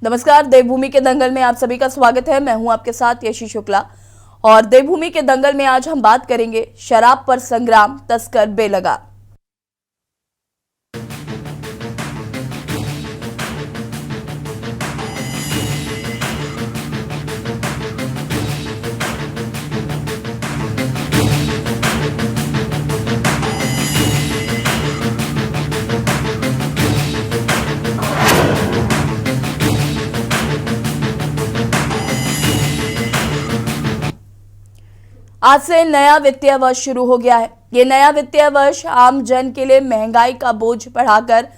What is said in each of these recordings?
नमस्कार, देवभूमि के दंगल में आप सभी का स्वागत है। मैं हूं आपके साथ यशी शुक्ला और देवभूमि के दंगल में आज हम बात करेंगे शराब पर संग्राम, तस्कर बेलगाम। आज से नया वित्तीय वर्ष शुरू हो गया है। ये नया वित्तीय वर्ष आम जन के लिए महंगाई का बोझ बढ़ाकर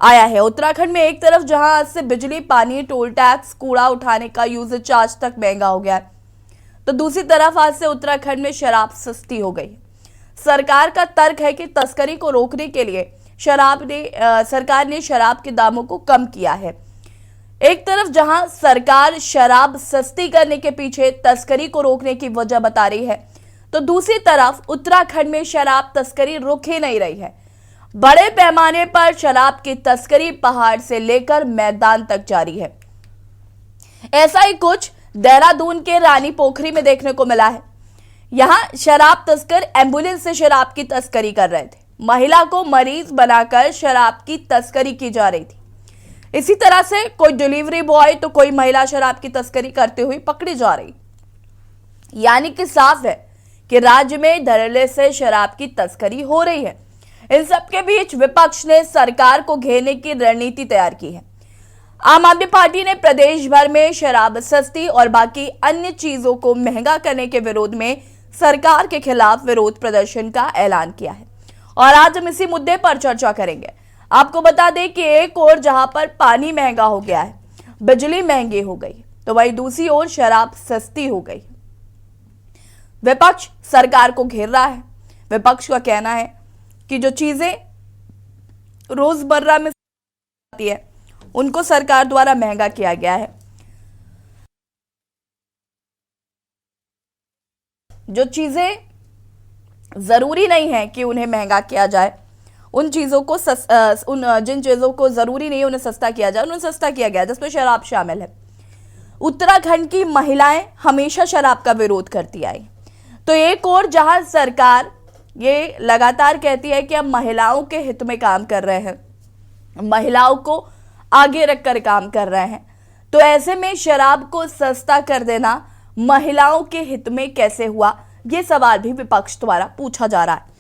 आया है। उत्तराखंड में एक तरफ जहां आज से बिजली, पानी, टोल टैक्स, कूड़ा उठाने का यूजेज चार्ज तक महंगा हो गया है, तो दूसरी तरफ आज से उत्तराखंड में शराब सस्ती हो गई। सरकार का तर्क है कि तस्करी को रोकने के लिए सरकार ने शराब के दामों को कम किया है। एक तरफ जहां सरकार शराब सस्ती करने के पीछे तस्करी को रोकने की वजह बता रही है, तो दूसरी तरफ उत्तराखंड में शराब तस्करी रुक ही नहीं रही है। बड़े पैमाने पर शराब की तस्करी पहाड़ से लेकर मैदान तक जारी है। ऐसा ही कुछ देहरादून के रानी पोखरी में देखने को मिला है। यहां शराब तस्कर एम्बुलेंस से शराब की तस्करी कर रहे थे। महिला को मरीज बनाकर शराब की तस्करी की जा रही थी। इसी तरह से कोई डिलीवरी बॉय तो कोई महिला शराब की तस्करी करते हुए पकड़ी जा रही। यानी कि साफ है कि राज्य में धड़ल्ले से शराब की तस्करी हो रही है। इन सबके बीच विपक्ष ने सरकार को घेरने की रणनीति तैयार की है। आम आदमी पार्टी ने प्रदेश भर में शराब सस्ती और बाकी अन्य चीजों को महंगा करने के विरोध में सरकार के खिलाफ विरोध प्रदर्शन का ऐलान किया है और आज हम इसी मुद्दे पर चर्चा करेंगे। आपको बता दें कि एक ओर जहां पर पानी महंगा हो गया है, बिजली महंगी हो गई, तो वहीं दूसरी ओर शराब सस्ती हो गई। विपक्ष सरकार को घेर रहा है। विपक्ष का कहना है कि जो चीजें रोजमर्रा में आती है उनको सरकार द्वारा महंगा किया गया है। जो चीजें जरूरी नहीं है कि उन्हें महंगा किया जाए, उन चीजों को जिन चीजों को जरूरी नहीं है उन्हें सस्ता किया जाए, उन्हें सस्ता किया गया, जिसमें शराब शामिल है। उत्तराखंड की महिलाएं हमेशा शराब का विरोध करती आई, तो एक और जहां सरकार ये लगातार कहती है कि हम महिलाओं के हित में काम कर रहे हैं, महिलाओं को आगे रखकर काम कर रहे हैं, तो ऐसे में शराब को सस्ता कर देना महिलाओं के हित में कैसे हुआ, ये सवाल भी विपक्ष द्वारा पूछा जा रहा है।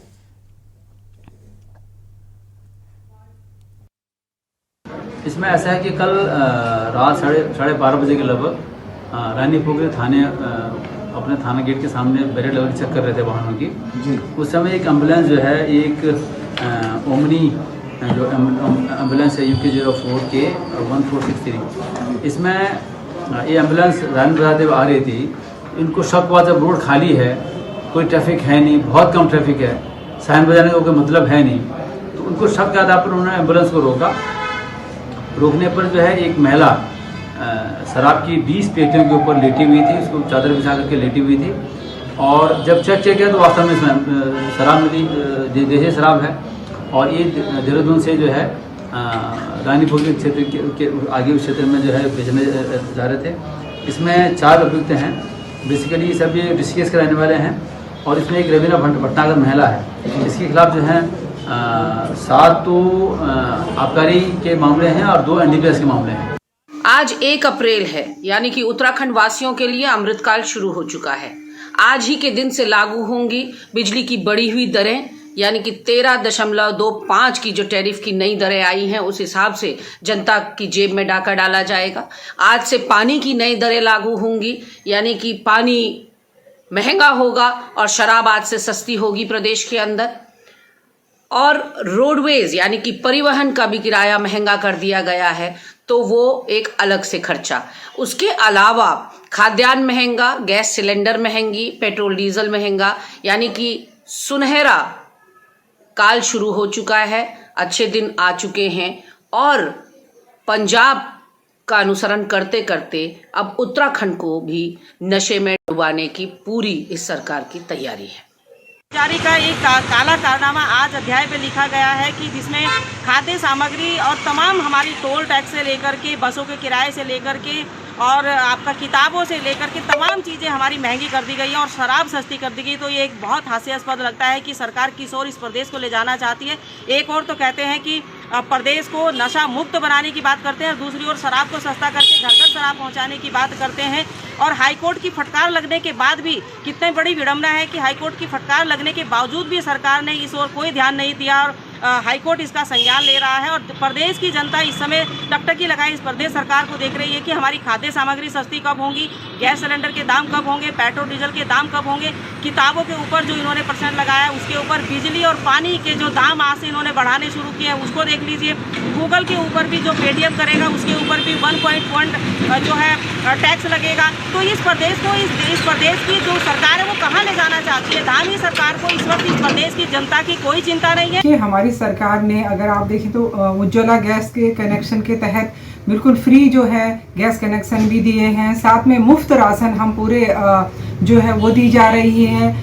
इसमें ऐसा है कि कल रात साढ़े 12 बजे के लगभग रानी पोखरी थाने अपने थाना गेट के सामने बैरियर लेवल चेक कर रहे थे वाहनों की जी। उस समय एक एम्बुलेंस जो है, एक ओमनी जो एम्बुलेंस है UK04 के 1463, इसमें ये एम्बुलेंस रानी बजाते हुए आ रही थी। इनको शक हुआ जब रोड खाली है, कोई ट्रैफिक है नहीं, बहुत कम ट्रैफिक है, साइन बजाने का कोई मतलब है नहीं, तो उनको शक के आधार पर उन्होंने एम्बुलेंस को रोका। रोकने पर जो है एक महिला शराब की 20 पेटियों के ऊपर लेटी हुई थी, उसको चादर बिछा करके लेटी हुई थी। और जब चेक किया तो वास्तव में इसमें शराब मिली, देसी शराब है। और ये देहरादून से जो है रानी पोखरी क्षेत्र के आगे उस क्षेत्र में जो है बेचने जा रहे थे। इसमें 4 अभियुक्त हैं। बेसिकली सब ये ऋषिकेश के रहने वाले हैं और इसमें एक रवीना भटनागर महिला है। इसके खिलाफ जो है 7 तो आबकारी के मामले हैं और 2 NDPS के मामले हैं। आज 1 अप्रैल है, यानी कि उत्तराखंड वासियों के लिए अमृतकाल शुरू हो चुका है। आज ही के दिन से लागू होंगी बिजली की बढ़ी हुई दरें, यानी कि 13.25 की जो टैरिफ की नई दरें आई हैं, उस हिसाब से जनता की जेब में डाका डाला जाएगा। आज से पानी की नई दरें लागू होंगी, यानी कि पानी महंगा होगा और शराब आज से सस्ती होगी प्रदेश के अंदर। और रोडवेज यानी कि परिवहन का भी किराया महंगा कर दिया गया है, तो वो एक अलग से खर्चा। उसके अलावा खाद्यान्न महंगा, गैस सिलेंडर महंगी, पेट्रोल डीजल महंगा, यानी कि सुनहरा काल शुरू हो चुका है। अच्छे दिन आ चुके हैं और पंजाब का अनुसरण करते करते अब उत्तराखंड को भी नशे में डुबाने की पूरी इस सरकार की तैयारी है। जारी का एक काला कारनामा आज अध्याय पे लिखा गया है कि जिसमें खाद्य सामग्री और तमाम हमारी टोल टैक्स से लेकर के बसों के किराए से लेकर के और आपका किताबों से लेकर के तमाम चीज़ें हमारी महंगी कर दी गई हैं और शराब सस्ती कर दी गई। तो ये एक बहुत हास्यास्पद लगता है कि सरकार किस ओर इस प्रदेश को ले जाना चाहती है। एक और तो कहते हैं कि प्रदेश को नशा मुक्त बनाने की बात करते हैं और दूसरी ओर शराब को सस्ता करके घर घर शराब पहुंचाने की बात करते हैं। और हाईकोर्ट की फटकार लगने के बाद भी कितनी बड़ी विडंबना है कि हाईकोर्ट की फटकार लगने के बावजूद भी सरकार ने इस ओर कोई ध्यान नहीं दिया और हाईकोर्ट इसका संज्ञान ले रहा है। और प्रदेश की जनता इस समय टकटकी लगाई इस प्रदेश सरकार को देख रही है कि हमारी खाद्य सामग्री सस्ती कब होंगी, गैस सिलेंडर के दाम कब होंगे, पेट्रोल डीजल के दाम कब होंगे, किताबों के ऊपर जो इन्होंने परसेंट लगाया उसके ऊपर बिजली और पानी के जो दाम आज से इन्होंने बढ़ाने शुरू किए हैं उसको देख लीजिए। गूगल के ऊपर भी जो पेटीएम करेगा उसके ऊपर भी 1.1 जो है टैक्स लगेगा। तो इस प्रदेश को इस प्रदेश की जो सरकार है वो कहाँ ले जाना चाहती है? धामी सरकार को इस वक्त इस प्रदेश की जनता की कोई चिंता नहीं है कि हमारी सरकार ने, अगर आप देखें तो उज्ज्वला गैस के कनेक्शन के तहत बिल्कुल फ्री जो है गैस कनेक्शन भी दिए हैं, साथ में मुफ्त राशन हम पूरे जो है वो दी जा रही है।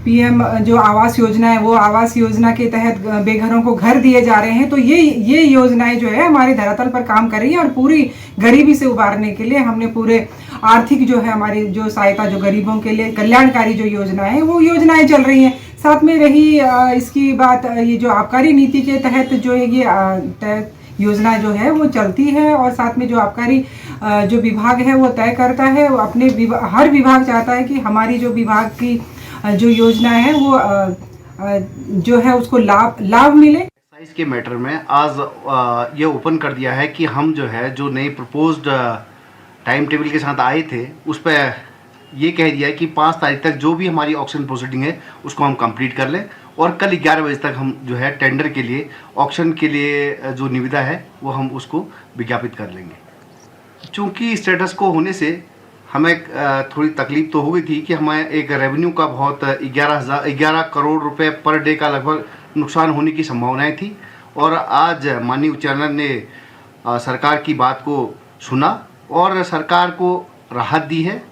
पीएम जो आवास योजना है वो आवास योजना के तहत बेघरों को घर दिए जा रहे हैं। तो ये योजनाएं जो है हमारी धरातल पर काम कर रही है और पूरी गरीबी से उबारने के लिए हमने पूरे आर्थिक जो है हमारी जो सहायता जो गरीबों के लिए कल्याणकारी जो योजनाएं हैं वो योजनाएं चल रही हैं। साथ में रही इसकी बात, ये जो आबकारी नीति के तहत जो है ये योजना जो है वो चलती है और साथ में जो आबकारी जो विभाग है वो तय करता है। वो अपने हर विभाग चाहता है कि हमारी जो विभाग की जो योजना है वो जो है उसको लाभ मिले। एक्साइज के मैटर में आज ये ओपन कर दिया है कि हम जो है जो नई प्रपोज्ड टाइम टेबल के साथ आए थे उस पर ये कह दिया है कि 5 तारीख तक जो भी हमारी ऑक्शन प्रोसीडिंग है उसको हम कंप्लीट कर लें और कल 11 बजे तक हम जो है टेंडर के लिए ऑक्शन के लिए जो निविदा है वो हम उसको विज्ञापित कर लेंगे। चूँकि स्टेटस को होने से हमें थोड़ी तकलीफ तो हो गई थी कि हमें एक रेवेन्यू का बहुत 11 करोड़ रुपए पर डे का लगभग नुकसान होने की संभावनाएं थी। और आज माननीय उच्च न्यायालय ने सरकार की बात को सुना और सरकार को राहत दी है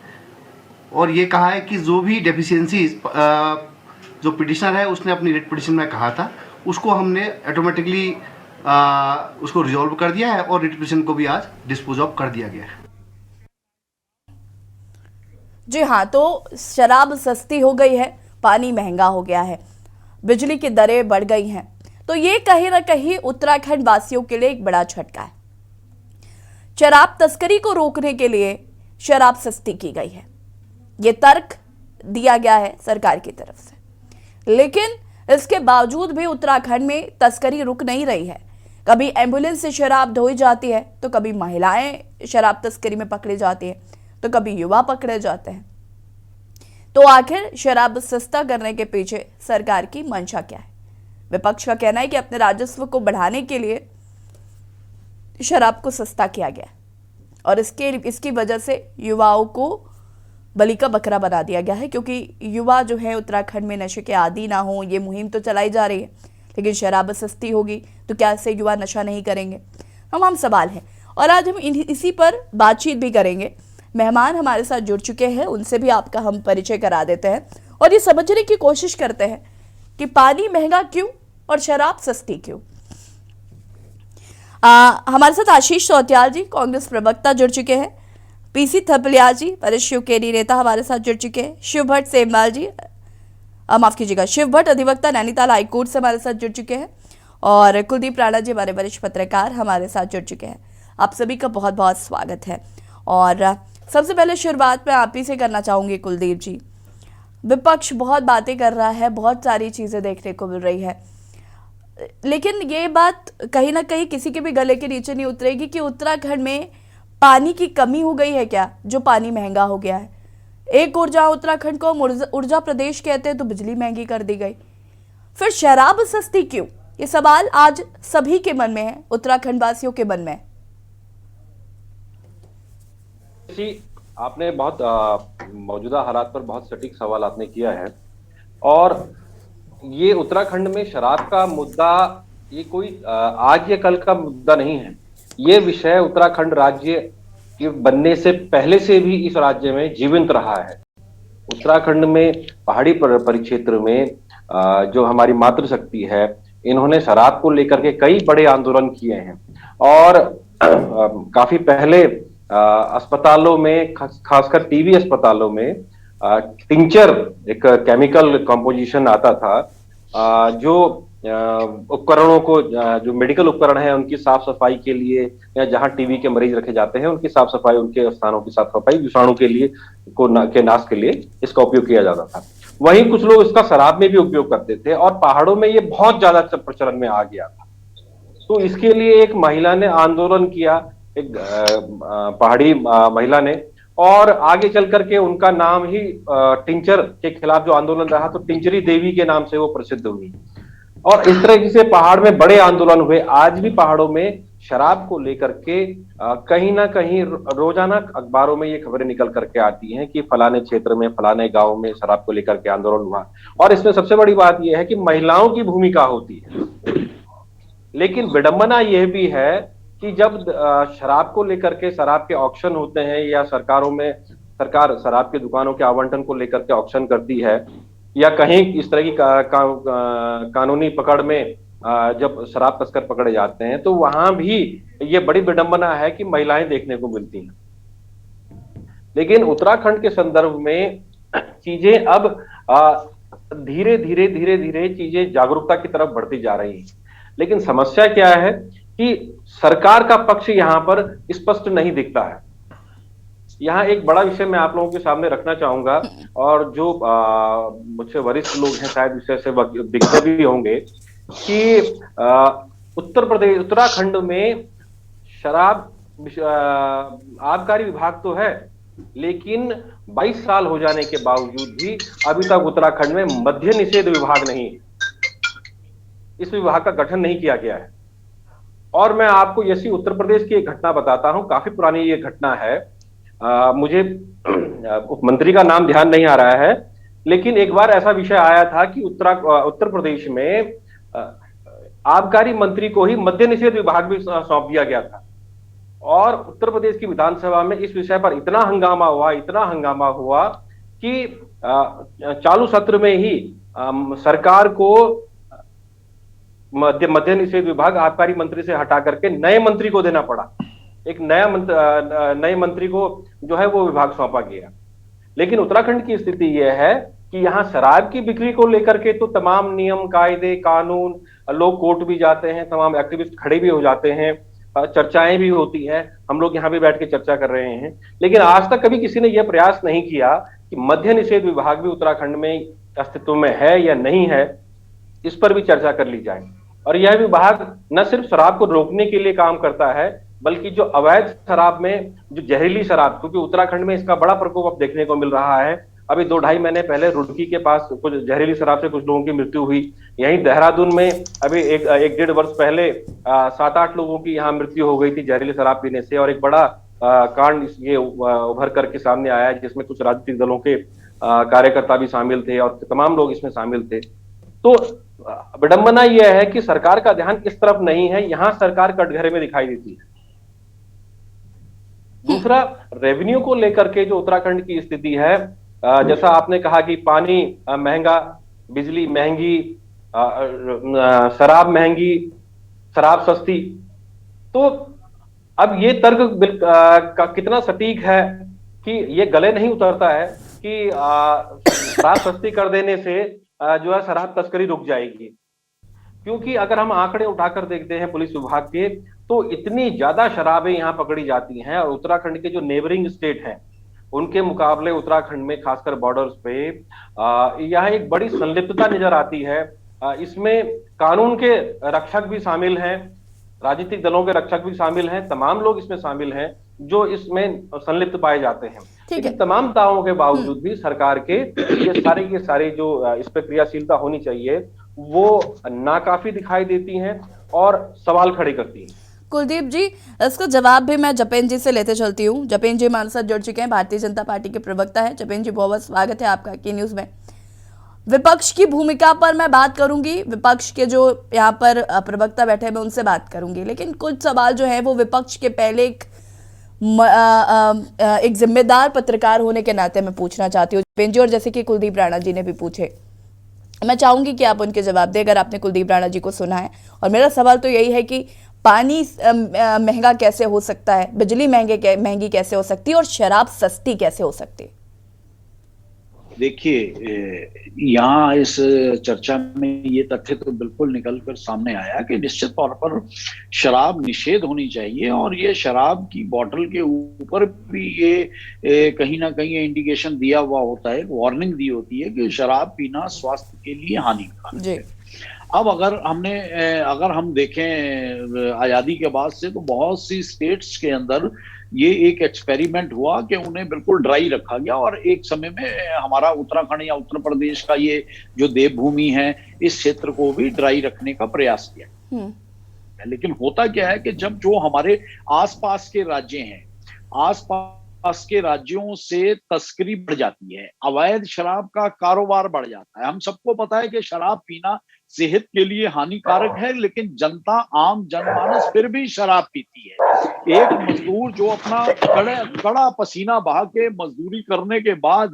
और ये कहा है कि जो भी डेफिशिएंसीज जो पिटिशनर है उसने अपनी रिट पिटिशन में कहा था उसको हमने ऑटोमेटिकली उसको रिजॉल्व कर दिया है और रिट पिटिशन को भी आज डिस्पोज ऑफ कर दिया गया है। जी हाँ, तो शराब सस्ती हो गई है, पानी महंगा हो गया है, बिजली की दरें बढ़ गई हैं, तो ये कहीं ना कहीं उत्तराखंड वासियों के लिए एक बड़ा झटका है। शराब तस्करी को रोकने के लिए शराब सस्ती की गई है, ये तर्क दिया गया है सरकार की तरफ से, लेकिन इसके बावजूद भी उत्तराखंड में तस्करी रुक नहीं रही है। कभी एम्बुलेंस से शराब ढोई जाती है तो कभी महिलाएं शराब तस्करी में पकड़ी जाती है तो कभी युवा पकड़े जाते हैं। तो आखिर शराब सस्ता करने के पीछे सरकार की मंशा क्या है? विपक्ष का कहना है कि अपने राजस्व को बढ़ाने के लिए शराब को सस्ता किया गया और इसकी वजह से युवाओं को बलि का बकरा बना दिया गया है, क्योंकि युवा जो है उत्तराखंड में नशे के आदी ना हो, ये मुहिम तो चलाई जा रही है, लेकिन शराब सस्ती होगी तो क्या इससे युवा नशा नहीं करेंगे? तमाम सवाल हैं और आज हम इसी पर बातचीत भी करेंगे। मेहमान हमारे साथ जुड़ चुके हैं, उनसे भी आपका हम परिचय करा देते हैं और ये समझने की कोशिश करते हैं कि पानी महंगा क्यों और शराब सस्ती क्यों। हमारे साथ आशीष सौतियाल जी कांग्रेस प्रवक्ता जुड़ चुके हैं, पीसी थपलिया जी वरिष्ठ शिवकेरी नेता हमारे साथ जुड़ चुके हैं, शिव भट्ट सेमवाल जी माफ कीजिएगा शिव भट्ट अधिवक्ता नैनीताल हाईकोर्ट से हमारे साथ जुड़ चुके हैं और कुलदीप राणा जी हमारे वरिष्ठ पत्रकार हमारे साथ जुड़ चुके हैं। आप सभी का बहुत बहुत स्वागत है और सबसे पहले शुरुआत मैं आप ही से करना चाहूंगी कुलदीप जी। विपक्ष बहुत बातें कर रहा है, बहुत सारी चीजें देखने को मिल रही है, लेकिन ये बात कहीं ना कहीं किसी के भी गले के नीचे नहीं उतरेगी कि उत्तराखंड में पानी की कमी हो गई है क्या, जो पानी महंगा हो गया है। एक और जहां उत्तराखंड को ऊर्जा प्रदेश कहते हैं तो बिजली महंगी कर दी गई, फिर शराब सस्ती क्यों? ये सवाल आज सभी के मन में है, उत्तराखंड वासियों के मन में है। आपने बहुत मौजूदा हालात पर बहुत सटीक सवाल आपने किया है और ये उत्तराखंड में शराब का मुद्दा ये कोई आज या कल का मुद्दा नहीं है। ये विषय उत्तराखंड राज्य के बनने से पहले से भी इस राज्य में जीवंत रहा है उत्तराखंड में पहाड़ी परिक्षेत्र में जो हमारी मातृशक्ति है, इन्होंने शराब को लेकर के कई बड़े आंदोलन किए हैं और काफी पहले अस्पतालों में, खासकर टीबी अस्पतालों में टिंचर एक केमिकल कंपोजिशन आता था जो उपकरणों को, जो मेडिकल उपकरण है उनकी साफ सफाई के लिए, या जहां टीबी के मरीज रखे जाते हैं उनकी साफ सफाई, उनके स्थानों की साफ सफाई, विषाणु के लिए के नाश के लिए इसका उपयोग किया जाता था। वहीं कुछ लोग इसका शराब में भी उपयोग करते थे और पहाड़ों में ये बहुत ज्यादा प्रचलन में आ गया था। तो इसके लिए एक महिला ने आंदोलन किया, एक पहाड़ी महिला ने, और आगे चल करके उनका नाम ही टिंचर के खिलाफ जो आंदोलन रहा तो टिंचरी देवी के नाम से वो प्रसिद्ध हुई। और इस तरह से पहाड़ में बड़े आंदोलन हुए। आज भी पहाड़ों में शराब को लेकर के कहीं ना कहीं रोजाना अखबारों में ये खबरें निकल करके आती हैं कि फलाने क्षेत्र में, फलाने गांव में शराब को लेकर के आंदोलन हुआ। और इसमें सबसे बड़ी बात यह है कि महिलाओं की भूमिका होती है। लेकिन विडंबना यह भी है कि जब शराब को लेकर के, शराब के ऑक्शन होते हैं या सरकारों में, सरकार शराब की दुकानों के आवंटन को लेकर के ऑक्शन करती है, या कहीं इस तरह की कानूनी पकड़ में जब शराब तस्कर पकड़े जाते हैं, तो वहां भी ये बड़ी विडंबना है कि महिलाएं देखने को मिलती हैं। लेकिन उत्तराखंड के संदर्भ में चीजें अब धीरे धीरे चीजें जागरूकता की तरफ बढ़ती जा रही हैं। लेकिन समस्या क्या है कि सरकार का पक्ष यहां पर स्पष्ट नहीं दिखता है। यहाँ एक बड़ा विषय मैं आप लोगों के सामने रखना चाहूंगा, और जो मुझसे वरिष्ठ लोग हैं शायद विषय से दिखते भी होंगे, कि उत्तर प्रदेश, उत्तराखंड में शराब आबकारी विभाग तो है, लेकिन 22 साल हो जाने के बावजूद भी अभी तक उत्तराखंड में मद्य निषेध विभाग नहीं है। इस विभाग का गठन नहीं किया गया है। और मैं आपको इसी उत्तर प्रदेश की एक घटना बताता हूं, काफी पुरानी ये घटना है। मुझे उप मंत्री का नाम ध्यान नहीं आ रहा है, लेकिन एक बार ऐसा विषय आया था कि उत्तर प्रदेश में आबकारी मंत्री को ही मद्य निषेध विभाग भी सौंप दिया गया था। और उत्तर प्रदेश की विधानसभा में इस विषय पर इतना हंगामा हुआ कि चालू सत्र में ही सरकार को मद्य निषेध विभाग आबकारी मंत्री से हटा करके नए मंत्री को देना पड़ा। एक नए मंत्री को जो है वो विभाग सौंपा गया। लेकिन उत्तराखंड की स्थिति यह है कि यहाँ शराब की बिक्री को लेकर के तो तमाम नियम, कायदे, कानून, लोग कोर्ट भी जाते हैं, तमाम एक्टिविस्ट खड़े भी हो जाते हैं, चर्चाएं भी होती हैं, हम लोग यहाँ भी बैठ के चर्चा कर रहे हैं। लेकिन आज तक कभी किसी ने यह प्रयास नहीं किया कि मद्य निषेध विभाग भी उत्तराखंड में अस्तित्व में है या नहीं है, इस पर भी चर्चा कर ली जाए। और यह विभाग न सिर्फ शराब को रोकने के लिए काम करता है, बल्कि जो अवैध शराब में, जो जहरीली शराब, क्योंकि उत्तराखंड में इसका बड़ा प्रकोप अब देखने को मिल रहा है। अभी 2-2.5 महीने पहले रुड़की के पास कुछ जहरीली शराब से कुछ लोगों की मृत्यु हुई। यहीं देहरादून में अभी एक 1-1.5 वर्ष पहले 7-8 लोगों की यहाँ मृत्यु हो गई थी जहरीली शराब पीने से। और एक बड़ा कांड ये उभर करके सामने आया है, जिसमें कुछ राजनीतिक दलों के कार्यकर्ता भी शामिल थे और तमाम लोग इसमें शामिल थे। तो विडंबना यह है कि सरकार का ध्यान इस तरफ नहीं है, यहाँ सरकार कटघरे में दिखाई देती है। दूसरा, रेवेन्यू को लेकर के जो उत्तराखंड की स्थिति है, जैसा आपने कहा कि पानी महंगा, बिजली महंगी, शराब महंगी, शराब सस्ती, तो अब ये तर्क का कितना सटीक है कि ये गले नहीं उतरता है कि शराब सस्ती कर देने से जो है शराब तस्करी रुक जाएगी। क्योंकि अगर हम आंकड़े उठाकर देखते हैं पुलिस विभाग के, तो इतनी ज्यादा शराबें यहाँ पकड़ी जाती हैं। और उत्तराखंड के जो नेबरिंग स्टेट हैं, उनके मुकाबले उत्तराखंड में खासकर बॉर्डर्स पे यहाँ एक बड़ी संलिप्तता नजर आती है। इसमें कानून के रक्षक भी शामिल हैं, राजनीतिक दलों के रक्षक भी शामिल हैं, तमाम लोग इसमें शामिल हैं जो इसमें संलिप्त पाए जाते हैं। लेकिन तमाम दावों के बावजूद भी सरकार के ये सारे जो इस पर क्रियाशीलता होनी चाहिए वो नाकाफी दिखाई देती हैं और सवाल खड़े करती हैं। कुलदीप जी, इसका जवाब भी मैं जपेन जी से लेते चलती हूँ। जपेन जी हमारे साथ जुड़ चुके हैं, भारतीय जनता पार्टी के प्रवक्ता हैं। जपेन जी, बहुत स्वागत है आपका की न्यूज में। विपक्ष की भूमिका पर मैं बात करूंगी, विपक्ष के जो यहाँ पर प्रवक्ता बैठे हैं मैं उनसे बात करूंगी, लेकिन कुछ सवाल जो है वो विपक्ष के पहले एक एक जिम्मेदार पत्रकार होने के नाते मैं पूछना चाहती हूँ बेंजी, और जैसे कि कुलदीप राणा जी ने भी पूछे, मैं चाहूंगी कि आप उनके जवाब दें अगर आपने कुलदीप राणा जी को सुना है। और मेरा सवाल तो यही है कि पानी महंगा कैसे हो सकता है, बिजली महंगी कैसे हो सकती है और शराब सस्ती कैसे हो सकती है? देखिए, यहाँ इस चर्चा में ये तथ्य तो बिल्कुल निकल कर सामने आया कि निश्चित तौर पर शराब निषेध होनी चाहिए, और ये शराब की बोतल के ऊपर भी ये कहीं ना कहीं ये इंडिकेशन दिया हुआ होता है, वार्निंग दी होती है कि शराब पीना स्वास्थ्य के लिए हानिकारक है। अब अगर हम देखें आज़ादी के बाद से, तो बहुत सी स्टेट्स के अंदर ये एक एक्सपेरिमेंट हुआ कि उन्हें बिल्कुल ड्राई रखा गया, और एक समय में हमारा उत्तराखंड या उत्तर प्रदेश का ये जो देवभूमि है, इस क्षेत्र को भी ड्राई रखने का प्रयास किया। लेकिन होता क्या है कि जब जो हमारे आसपास के राज्य हैं, आसपास के राज्यों से तस्करी बढ़ जाती है, अवैध शराब का कारोबार बढ़ जाता है। हम सबको पता है कि शराब पीना सेहत के लिए हानिकारक है, लेकिन जनता, आम जनमानस फिर भी शराब पीती है। एक मजदूर जो अपना कड़ा पसीना बहा के मजदूरी करने के बाद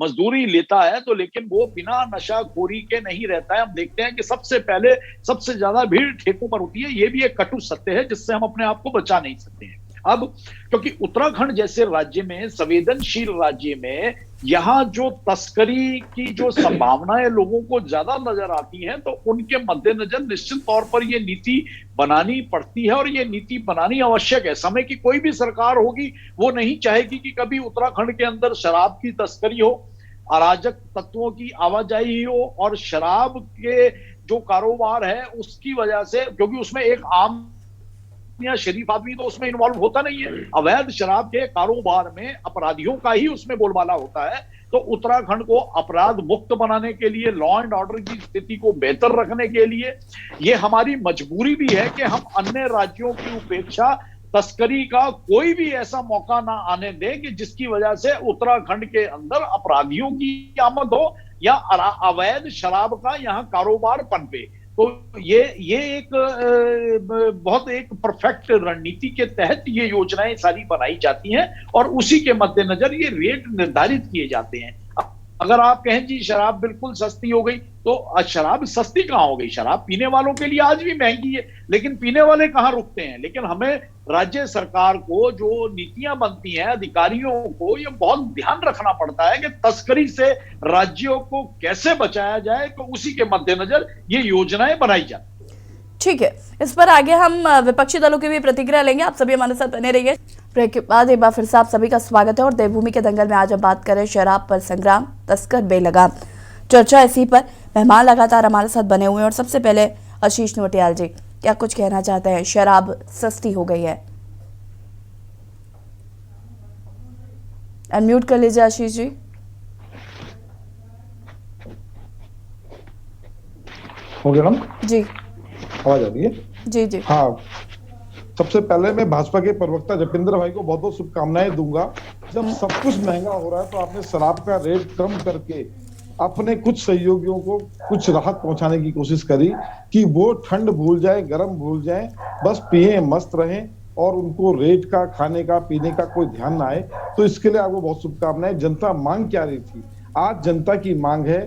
मजदूरी लेता है, तो लेकिन वो बिना नशाखोरी के नहीं रहता है। हम देखते हैं कि सबसे ज्यादा भीड़ ठेकों पर होती है। ये भी एक कटु सत्य है जिससे हम अपने आप को बचा नहीं सकते हैं। अब क्योंकि उत्तराखंड जैसे राज्य में, संवेदनशील राज्य में, यहाँ जो तस्करी की जो संभावनाएं लोगों को ज्यादा नजर आती हैं, तो उनके मद्देनजर निश्चित तौर पर ये नीति बनानी पड़ती है, और ये नीति बनानी आवश्यक है। समय की कोई भी सरकार होगी वो नहीं चाहेगी कि कभी उत्तराखंड के अंदर शराब की तस्करी हो, अराजक तत्वों की आवाजाही हो, और शराब के जो कारोबार है उसकी वजह से, क्योंकि उसमें एक आम या शरीफ आदमी तो उसमें इन्वॉल्व होता नहीं है। अवैध शराब के कारोबार में अपराधियों का ही उसमें बोलबाला होता है। तो उत्तराखंड को अपराध मुक्त बनाने के लिए, लॉ एंड ऑर्डर की स्थिति को बेहतर रखने के लिए, ये हमारी मजबूरी भी है कि हम अन्य राज्यों की उपेक्षा तस्करी का कोई भी ऐसा मौका ना आने दें कि जिसकी वजह से उत्तराखंड के अंदर अपराधियों की आमद हो या अवैध शराब का यहाँ कारोबार पनपे। तो ये एक बहुत एक परफेक्ट रणनीति के तहत ये योजनाएं सारी बनाई जाती हैं, और उसी के मद्देनजर ये रेट निर्धारित किए जाते हैं। अगर आप कहें जी शराब बिल्कुल सस्ती हो गई, तो शराब सस्ती कहाँ हो गई? शराब पीने वालों के लिए आज भी महंगी है, लेकिन पीने वाले कहाँ रुकते हैं? लेकिन हमें राज्य सरकार को जो नीतियां बनती हैं, अधिकारियों को ये बहुत ध्यान रखना पड़ता है कि तस्करी से राज्यों को कैसे बचाया जाए, तो उसी के मद्देनजर ये योजनाएं बनाई जाती हैं। ठीक है, इस पर आगे हम विपक्षी दलों की भी प्रतिक्रिया लेंगे। आप सभी हमारे साथ बने रहिए। ब्रेक के बाद एक बार फिर से आप सभी का स्वागत है। और देवभूमि के दंगल में आज हम बात करें शराब पर संग्राम, तस्कर बेलगाम। चर्चा इसी पर, मेहमान लगातार हमारे साथ बने हुए हैं। और सबसे पहले आशीष नोटियाल जी, क्या कुछ कहना चाहते हैं? शराब सस्ती हो गई है, अनम्यूट कर लीजिए आशीष जी। हो गया ना जी, आवाज आ रही है? जी जी हाँ, सबसे पहले मैं भाजपा के प्रवक्ता जतिंदर भाई को बहुत बहुत शुभकामनाएं दूंगा। जब सब कुछ महंगा हो रहा है तो आपने शराब का रेट कम करके अपने कुछ सहयोगियों को कुछ राहत पहुंचाने की कोशिश करी कि वो ठंड भूल जाए, गर्म भूल जाए, बस पिए, मस्त रहें, और उनको रेट का, खाने का, पीने का कोई ध्यान ना आए। तो इसके लिए आपको बहुत शुभकामनाएं। जनता मांग क्या रही थी? आज जनता की मांग है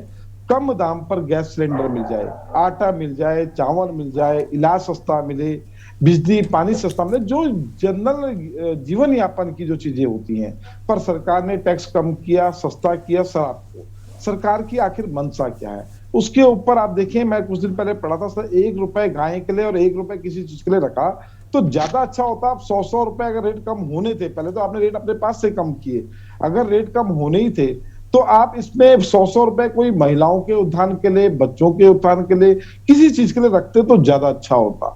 कम दाम पर गैस सिलेंडर मिल जाए, आटा मिल जाए, चावल मिल जाए, इलाज सस्ता मिले, बिजली पानी सस्ता मिले, जो जनरल जीवन यापन की जो चीजें होती हैं। पर सरकार ने टैक्स कम किया, सस्ता किया शराब को। सरकार की आखिर मंशा क्या है? उसके ऊपर आप देखिए, मैं कुछ दिन पहले पढ़ा था सर, 1 रुपए गाय के लिए और 1 रुपए किसी चीज के लिए रखा तो ज्यादा अच्छा होता। आप 100 रुपए अगर रेट कम होने थे, पहले तो आपने रेट अपने पास से कम किए, अगर रेट कम होने ही थे तो आप इसमें 100 रुपए कोई महिलाओं के उत्थान के लिए, बच्चों के उत्थान के लिए, किसी चीज के लिए रखते तो ज्यादा अच्छा होता।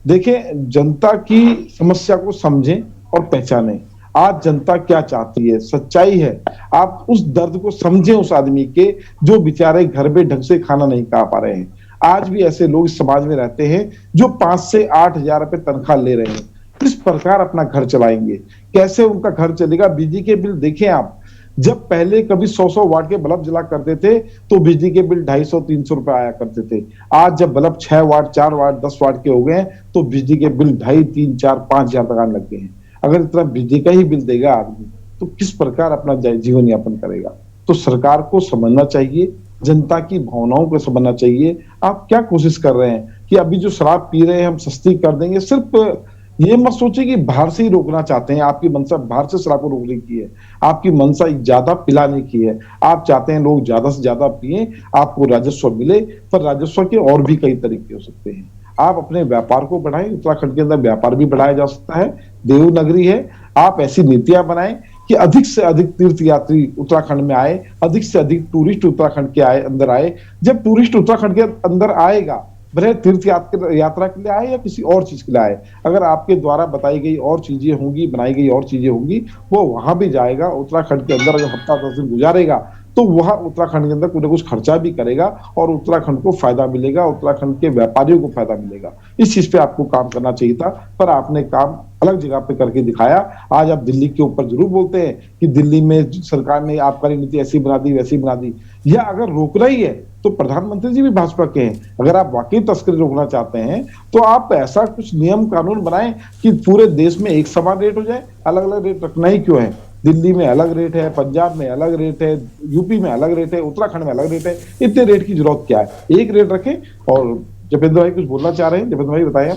देखें, जनता की समस्या को समझें और पहचानें। आज जनता क्या चाहती है, सच्चाई है। आप उस दर्द को समझें उस आदमी के जो बेचारे घर में ढंग से खाना नहीं खा पा रहे हैं। आज भी ऐसे लोग इस समाज में रहते हैं जो 5 से 8 हजार रुपए तनख्वाह ले रहे हैं। किस प्रकार अपना घर चलाएंगे? कैसे उनका घर चलेगा? बिजली के बिल देखें आप, जब पहले कभी 100 वाट के बल्ब जला करते थे तो बिजली के बिल 250-300 रुपए आया करते थे। आज जब बल्ब 6 वाट, 4 वाट, 10 वाट के हो गए हैं तो बिजली के बिल 2.5, 3, 4, 5 हजार तक आने लग गए हैं। अगर इतना बिजली का ही बिल देगा आदमी तो किस प्रकार अपना जीवन यापन करेगा। तो सरकार को समझना चाहिए, जनता की भावनाओं को समझना चाहिए। आप क्या कोशिश कर रहे हैं कि अभी जो शराब पी रहे हैं हम सस्ती कर देंगे। सिर्फ ये मत सोचिए कि बाहर से ही रोकना चाहते हैं, आपकी मंशा बाहर से शराब को रोकने की है, आपकी मंशा ज्यादा पिलाने की है। आप चाहते हैं लोग ज्यादा से ज्यादा पिए, आपको राजस्व मिले, पर राजस्व के और भी कई तरीके हो सकते हैं। आप अपने व्यापार को बढ़ाएं, उत्तराखंड के अंदर व्यापार भी बढ़ाया जा सकता है, देवनगरी है। आप ऐसी नीतियां बनाएं कि अधिक से अधिक तीर्थ यात्री उत्तराखंड में आए, अधिक से अधिक टूरिस्ट उत्तराखंड के अंदर आए। जब टूरिस्ट उत्तराखंड के अंदर आएगा, भले तीर्थ यात्रा के लिए आए या किसी और चीज के लिए आए, अगर आपके द्वारा बताई गई और चीजें होंगी, बनाई गई और चीजें होंगी, वो वहां भी जाएगा। उत्तराखंड के अंदर अगर हफ्ता 10 दिन गुजारेगा तो वह उत्तराखंड के अंदर कुछ न कुछ खर्चा भी करेगा और उत्तराखंड को फायदा मिलेगा, उत्तराखंड के व्यापारियों को फायदा मिलेगा। इस चीज पे आपको काम करना चाहिए था, पर आपने काम अलग जगह पे करके दिखाया। आज आप दिल्ली के ऊपर जरूर बोलते हैं कि दिल्ली में सरकार ने आबकारी नीति ऐसी बना दी, वैसी बना दी। या अगर रोकना ही है तो प्रधानमंत्री जी भी भाजपा के हैं। अगर आप वाकई तस्करी रोकना चाहते हैं तो आप ऐसा कुछ नियम कानून बनाएं कि पूरे देश में एक समान रेट हो जाए। अलग अलग रेट रखना ही क्यों है? दिल्ली में अलग रेट है, पंजाब में अलग रेट है, यूपी में अलग रेट है, उत्तराखंड में अलग रेट है। इतने रेट की जरूरत क्या है? एक रेट रखें। और जपेंद्र भाई कुछ बोलना चाह रहे हैं? जपेंद्र भाई बताएं।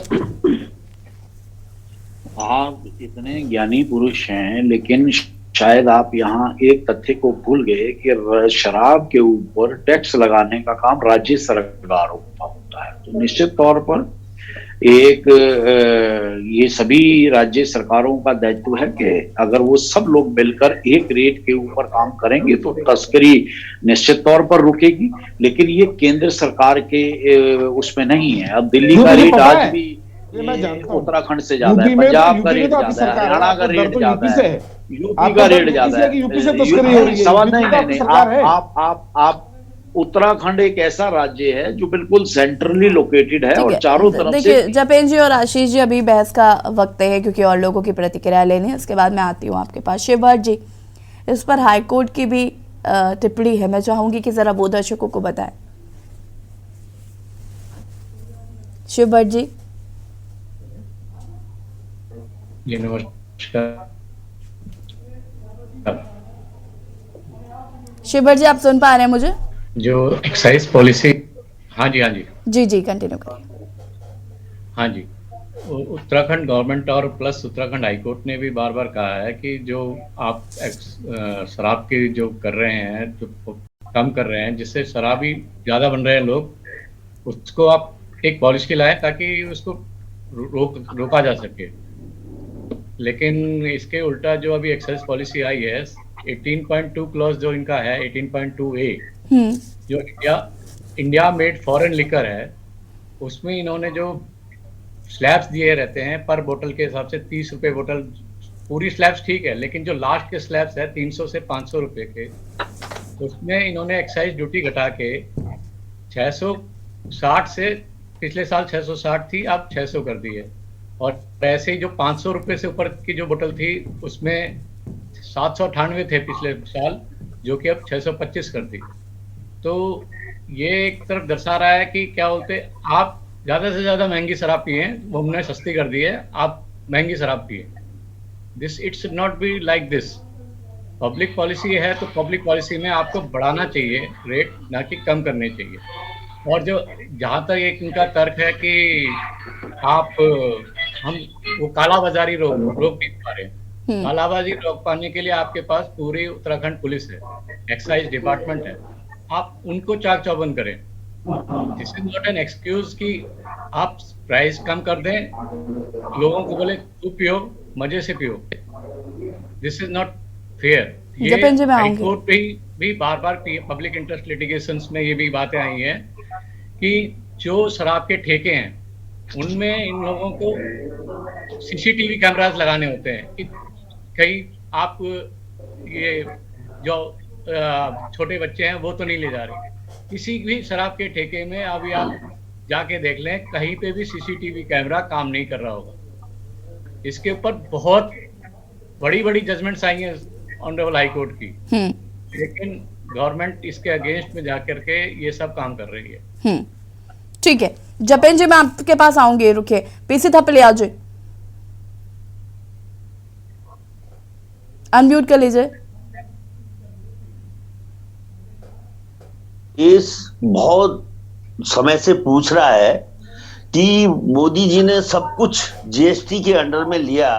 आप इतने ज्ञानी पुरुष हैं, लेकिन शायद आप यहाँ एक तथ्य को भूल गए कि शराब के ऊपर टैक्स लगाने का काम राज्य सरकारों का होता है। तो निश्चित तौर पर ये सभी राज्य सरकारों का दायित्व है कि अगर वो सब लोग मिलकर एक रेट के ऊपर काम करेंगे तो तस्करी निश्चित तौर पर रुकेगी। लेकिन ये केंद्र सरकार के उसमें नहीं है। अब दिल्ली का रेट आज भी उत्तराखंड से ज्यादा है, पंजाब का रेट ज्यादा है, हरियाणा का रेट ज्यादा है, यूपी का रेट ज्यादा है। सवाल नहीं, आप उत्तराखंड एक ऐसा राज्य है जो बिल्कुल सेंट्रली लोकेटेड है और चारों तरफ से। देखिए जपेंद्र जी और आशीष जी, अभी बहस का वक्त है क्योंकि और लोगों की प्रतिक्रिया लेनी है, उसके बाद मैं आती हूँ आपके पास। शिवभट्ट जी, इस पर हाईकोर्ट की भी टिप्पणी है, मैं चाहूंगी कि जरा वो दर्शकों को बताएं। शिवभट्ट जी। शिवभट्ट जी, आप सुन पा रहे हैं मुझे? जो एक्साइज पॉलिसी, हाँ जी जी कंटिन्यू करिए। हाँ जी, उत्तराखंड गवर्नमेंट और प्लस उत्तराखंड हाईकोर्ट ने भी बार बार कहा है कि जो आप शराब की जो कर रहे हैं, जो कम कर रहे हैं, जिससे शराबी ज़्यादा बन रहे हैं लोग, उसको आप एक पॉलिसी लाएं ताकि उसको रोका जा सके। लेकिन इसके उल्टा जो अभी एक्साइज पॉलिसी आई है 18.2 क्लॉज जो इनका है 18.2A, जो इंडिया मेड फॉरेन लिकर है, उसमें इन्होंने जो स्लैब्स दिए रहते हैं पर बोतल के हिसाब से 30 रुपए बोतल, पूरी स्लैब्स ठीक है, लेकिन जो लास्ट के स्लैब्स है 300 से 500 रुपए के, उसमें इन्होंने एक्साइज ड्यूटी घटा के 660 से, पिछले साल 660 थी, अब 600 कर दी है। और ऐसे ही जो 500 रुपए से ऊपर की जो बोतल थी उसमें 798 थे पिछले साल, जो कि अब 625 कर दी। तो ये एक तरफ दर्शा रहा है कि क्या बोलते, आप ज़्यादा से ज़्यादा महंगी शराब पिए, वो हमने सस्ती कर दी है, आप महंगी शराब पिए। This it should not be like this. Public policy है तो पब्लिक पॉलिसी में आपको बढ़ाना चाहिए रेट, ना कि कम करने चाहिए। और जो जहाँ तक एक इनका तर्क है कि हम वो कालाबाजारी रोक नहीं पा रहे, कालाबाजारी रोक पाने के लिए आपके पास पूरी उत्तराखंड पुलिस है, एक्साइज डिपार्टमेंट है, आप उनको चाक चौबंद करें। This is not an excuse कि आप प्राइस कम कर दें, लोगों को बोले तू पियो, मजे से पियो। This is not fair. ये हाईकोर्ट भी बार बार पब्लिक इंटरेस्ट लिटिगेशंस में ये भी बातें आई हैं कि जो शराब के ठेके हैं उनमें इन लोगों को सीसीटीवी कैमरास लगाने होते हैं कि कहीं आप ये जो छोटे बच्चे हैं वो तो नहीं ले जा रहे। किसी भी शराब के ठेके में अभी आप जाके देख लें, कहीं पे भी सीसीटीवी कैमरा काम नहीं कर रहा होगा। इसके ऊपर बहुत बड़ी बड़ी जजमेंट्स आई हैं ऑनरेबल हाई कोर्ट की, लेकिन गवर्नमेंट इसके अगेंस्ट में जाकर के ये सब काम कर रही है। ठीक है जपेंद्र जी, मैं आपके पास आऊंगी, रुकिए। पीसी थपलिया जी। अनम्यूट कर लीजिए। इस बहुत समय से पूछ रहा है कि मोदी जी ने सब कुछ जीएसटी के अंडर में लिया,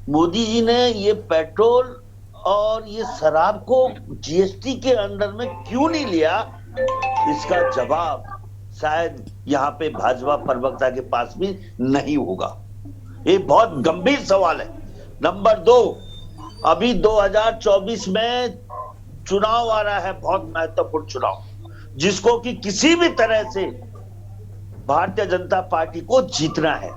मोदी जी ने ये पेट्रोल और ये शराब को जीएसटी के अंडर में क्यों नहीं लिया? इसका जवाब शायद यहाँ पे भाजपा प्रवक्ता के पास भी नहीं होगा। ये बहुत गंभीर सवाल है। नंबर 2, अभी 2024 में चुनाव आ रहा है, बहुत महत्वपूर्ण चुनाव, जिसको कि किसी भी तरह से भारतीय जनता पार्टी को जीतना है।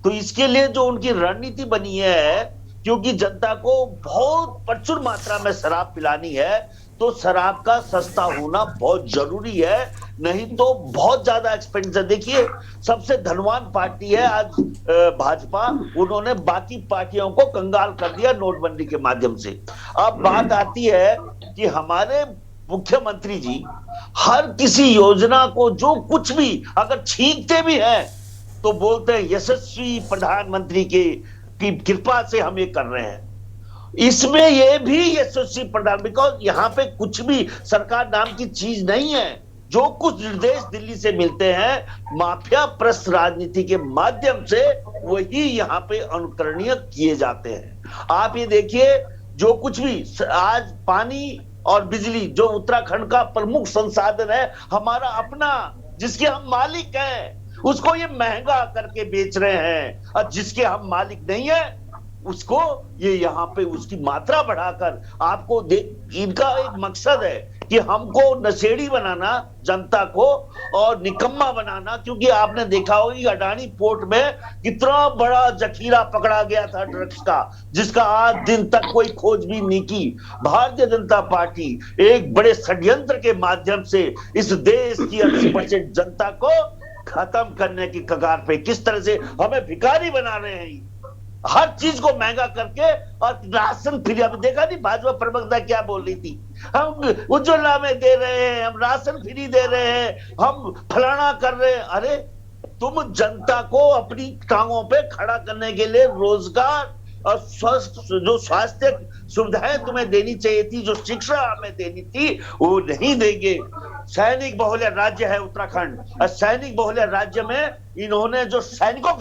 तो इसके लिए जो उनकी रणनीति बनी है, क्योंकि जनता को बहुत प्रचुर मात्रा में शराब पिलानी है, तो शराब का सस्ता होना बहुत जरूरी है, नहीं तो बहुत ज्यादा एक्सपेंडिचर। देखिए, सबसे धनवान पार्टी है आज भाजपा, उन्होंने बाकी पार्टियों को कंगाल कर दिया नोटबंदी के माध्यम से। अब बात आती है कि हमारे मुख्यमंत्री जी हर किसी योजना को जो कुछ भी अगर छीनते भी हैं तो बोलते हैं यशस्वी प्रधानमंत्री की कृपा से हम ये कर रहे हैं। इसमें ये भी यशस्वी प्रधान, बिकॉज यहाँ पे कुछ भी सरकार नाम की चीज नहीं है। जो कुछ निर्देश दिल्ली से मिलते हैं माफिया प्रस्त राजनीति के माध्यम से वही यहाँ पे अनुकरणीय किए जाते हैं। आप ये देखिए, जो कुछ भी आज पानी और बिजली जो उत्तराखंड का प्रमुख संसाधन है, हमारा अपना, जिसके हम मालिक हैं, उसको ये महंगा करके बेच रहे हैं, और जिसके हम मालिक नहीं है उसको ये यहाँ पे उसकी मात्रा बढ़ाकर आपको इनका एक मकसद है कि हमको नशेड़ी बनाना जनता को और निकम्मा बनाना। क्योंकि आपने देखा होगा कि अडानी पोर्ट में कितना बड़ा जखीरा पकड़ा गया था ड्रग्स का, जिसका आज दिन तक कोई खोजबीन नहीं की। भारतीय जनता पार्टी एक बड़े षड्यंत्र के माध्यम से इस देश की 80% जनता को खत्म करने की कगार पे, किस तरह से हमें भिखारी बना रहे हैं, हर चीज को महंगा करके, और राशन फ्री। अभी देखा नहीं भाजपा प्रवक्ता क्या बोल रही थी, हम उज्ज्वला में दे रहे हैं, हम राशन फ्री दे रहे हैं, हम फलाना कर रहे हैं। अरे तुम जनता को अपनी टांगों पे खड़ा करने के लिए रोजगार और जो स्वास्थ्य सुविधाएं तुम्हें देनी चाहिए थी, जो शिक्षा हमें देनी थी, वो नहीं देंगे। सैनिक बहुल्य राज्य है उत्तराखंड, और सैनिक बहुल्य राज्य में इन्होंने जो सैनिकों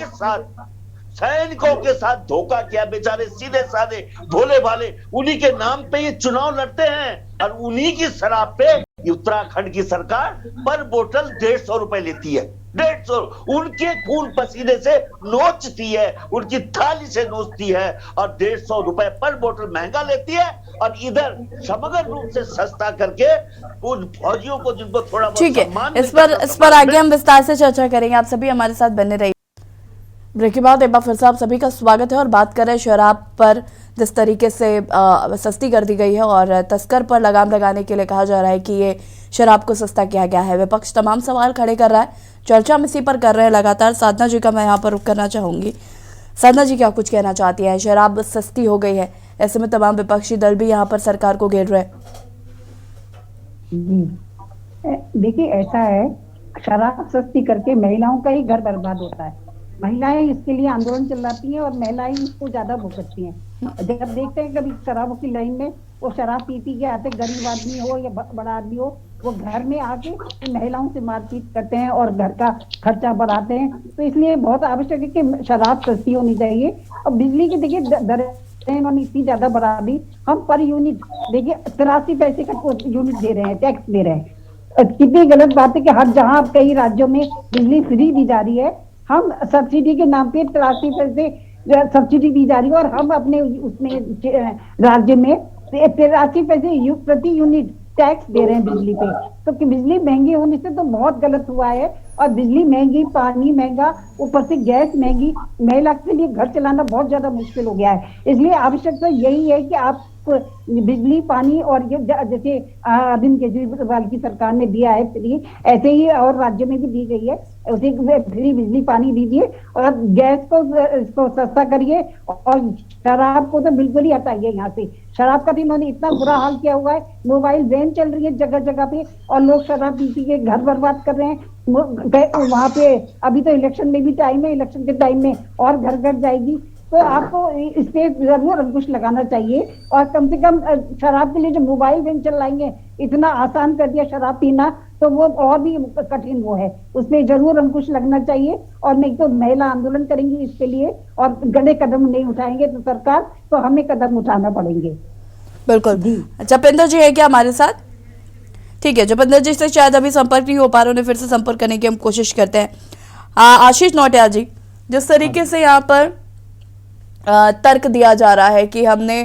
के साथ धोखा किया, बेचारे सीधे साधे भोले भाले, उन्हीं के नाम पे ये चुनाव लड़ते हैं, और उन्हीं की शराब पे उत्तराखंड की सरकार पर बोतल 150 रुपए लेती है। 150 उनके खून पसीने से नोचती है, उनकी थाली से नोचती है, और 150 रुपए पर बोतल महंगा लेती है, और इधर समग्र रूप से सस्ता करके उन फौजियों को जिनको थोड़ा बहुत ठीक है, सम्मान इस पर आगे हम विस्तार से चर्चा करेंगे। आप सभी हमारे साथ बने रहिए। ब्रेक के बाद एक बार फिर से आप सभी का स्वागत है, और बात कर रहे हैं शराब पर जिस तरीके से सस्ती कर दी गई है और तस्कर पर लगाम लगाने के लिए कहा जा रहा है कि ये शराब को सस्ता किया गया है। विपक्ष तमाम सवाल खड़े कर रहा है, चर्चा में इसी पर कर रहे हैं लगातार। साधना जी का मैं यहाँ पर रुख करना चाहूंगी। साधना जी क्या कुछ कहना चाहती है? शराब सस्ती हो गई है, ऐसे में तमाम विपक्षी दल भी यहाँ पर सरकार को घेर रहे हैं। देखिए, ऐसा है, शराब सस्ती करके महिलाओं का ही घर बर्बाद होता है। महिलाएं इसके लिए आंदोलन चलाती हैं और महिलाएं इसको ज्यादा भुगतती हैं। जब देखते हैं कभी शराबों की लाइन में वो शराब पी के आते, गरीब आदमी हो या बड़ा आदमी हो, वो घर में आके महिलाओं से मारपीट करते हैं और घर का खर्चा बढ़ाते हैं। तो इसलिए बहुत आवश्यक है कि शराब सस्ती होनी चाहिए। और बिजली की देखिए दरें उन्होंने इतनी ज्यादा बढ़ा दी, हम पर यूनिट देखिए 83 पैसे का यूनिट दे रहे हैं, टैक्स दे रहे हैं। कितनी गलत बात है कि हर जहाँ कई राज्यों में बिजली फ्री दी जा रही है, हम सब्सिडी के नाम पे 83 पैसे सब्सिडी दी जा रही है, और हम अपने उसमें राज्य में 83 पैसे प्रति यूनिट टैक्स दे रहे हैं बिजली पे। तो कि बिजली महंगी होने से तो बहुत गलत हुआ है, और बिजली महंगी, पानी महंगा, ऊपर से गैस महंगी, महिला के लिए घर चलाना बहुत ज्यादा मुश्किल हो गया है। इसलिए आवश्यकता यही है कि आप बिजली, पानी, और ये जैसे अरविंद केजरीवाल की सरकार ने दिया है फ्री, ऐसे ही और राज्य में भी दी गई है, उसी फ्री बिजली पानी दीजिए, और गैस को इसको सस्ता करिए, और शराब को तो बिल्कुल ही हटाइए यहाँ से। शराब का भी इन्होंने इतना बुरा हाल किया हुआ है, मोबाइल वैन चल रही है जगह जगह पे, और लोग शराब पी के घर बर्बाद कर रहे हैं। वहाँ पे अभी तो इलेक्शन में भी टाइम है, इलेक्शन के टाइम में और घर घर जाएगी। तो आपको इस पे जरूर अंकुश लगाना चाहिए। और कम से कम शराब के लिए जो मोबाइल वैन चलाएंगे, इतना आसान कर दिया शराब पीना, तो वो और भी कठिन वो है, उसमें जरूर अंकुश लगना चाहिए। और नहीं तो महिला आंदोलन करेंगी इसके लिए, और बड़े कदम नहीं उठाएंगे तो सरकार, तो हमें कदम उठाना पड़ेंगे। बिल्कुल। जपेंद्र जी है क्या हमारे साथ? ठीक है, जपेंद्र जी से शायद अभी संपर्क नहीं हो पा रहे, उन्हें फिर से संपर्क करने की हम कोशिश करते हैं। आशीष नौटियाल जी, जिस तरीके से यहाँ पर तर्क दिया जा रहा है कि हमने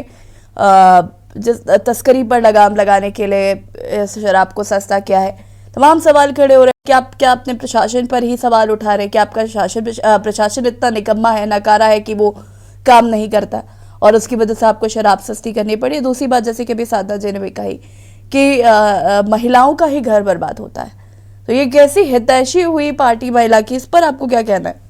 जिस तस्करी पर लगाम लगाने के लिए शराब को सस्ता किया है, तमाम सवाल खड़े हो रहे हैं कि आप क्या अपने प्रशासन पर ही सवाल उठा रहे हैं कि आपका प्रशासन इतना निकम्मा है, नकारा है कि वो काम नहीं करता और उसकी वजह से आपको शराब सस्ती करनी पड़ी। दूसरी बात, जैसे कि अभी साधना जी ने भी कही कि महिलाओं का ही घर बर्बाद होता है, तो ये कैसी हितैषी हुई पार्टी महिला की, इस पर आपको क्या कहना है?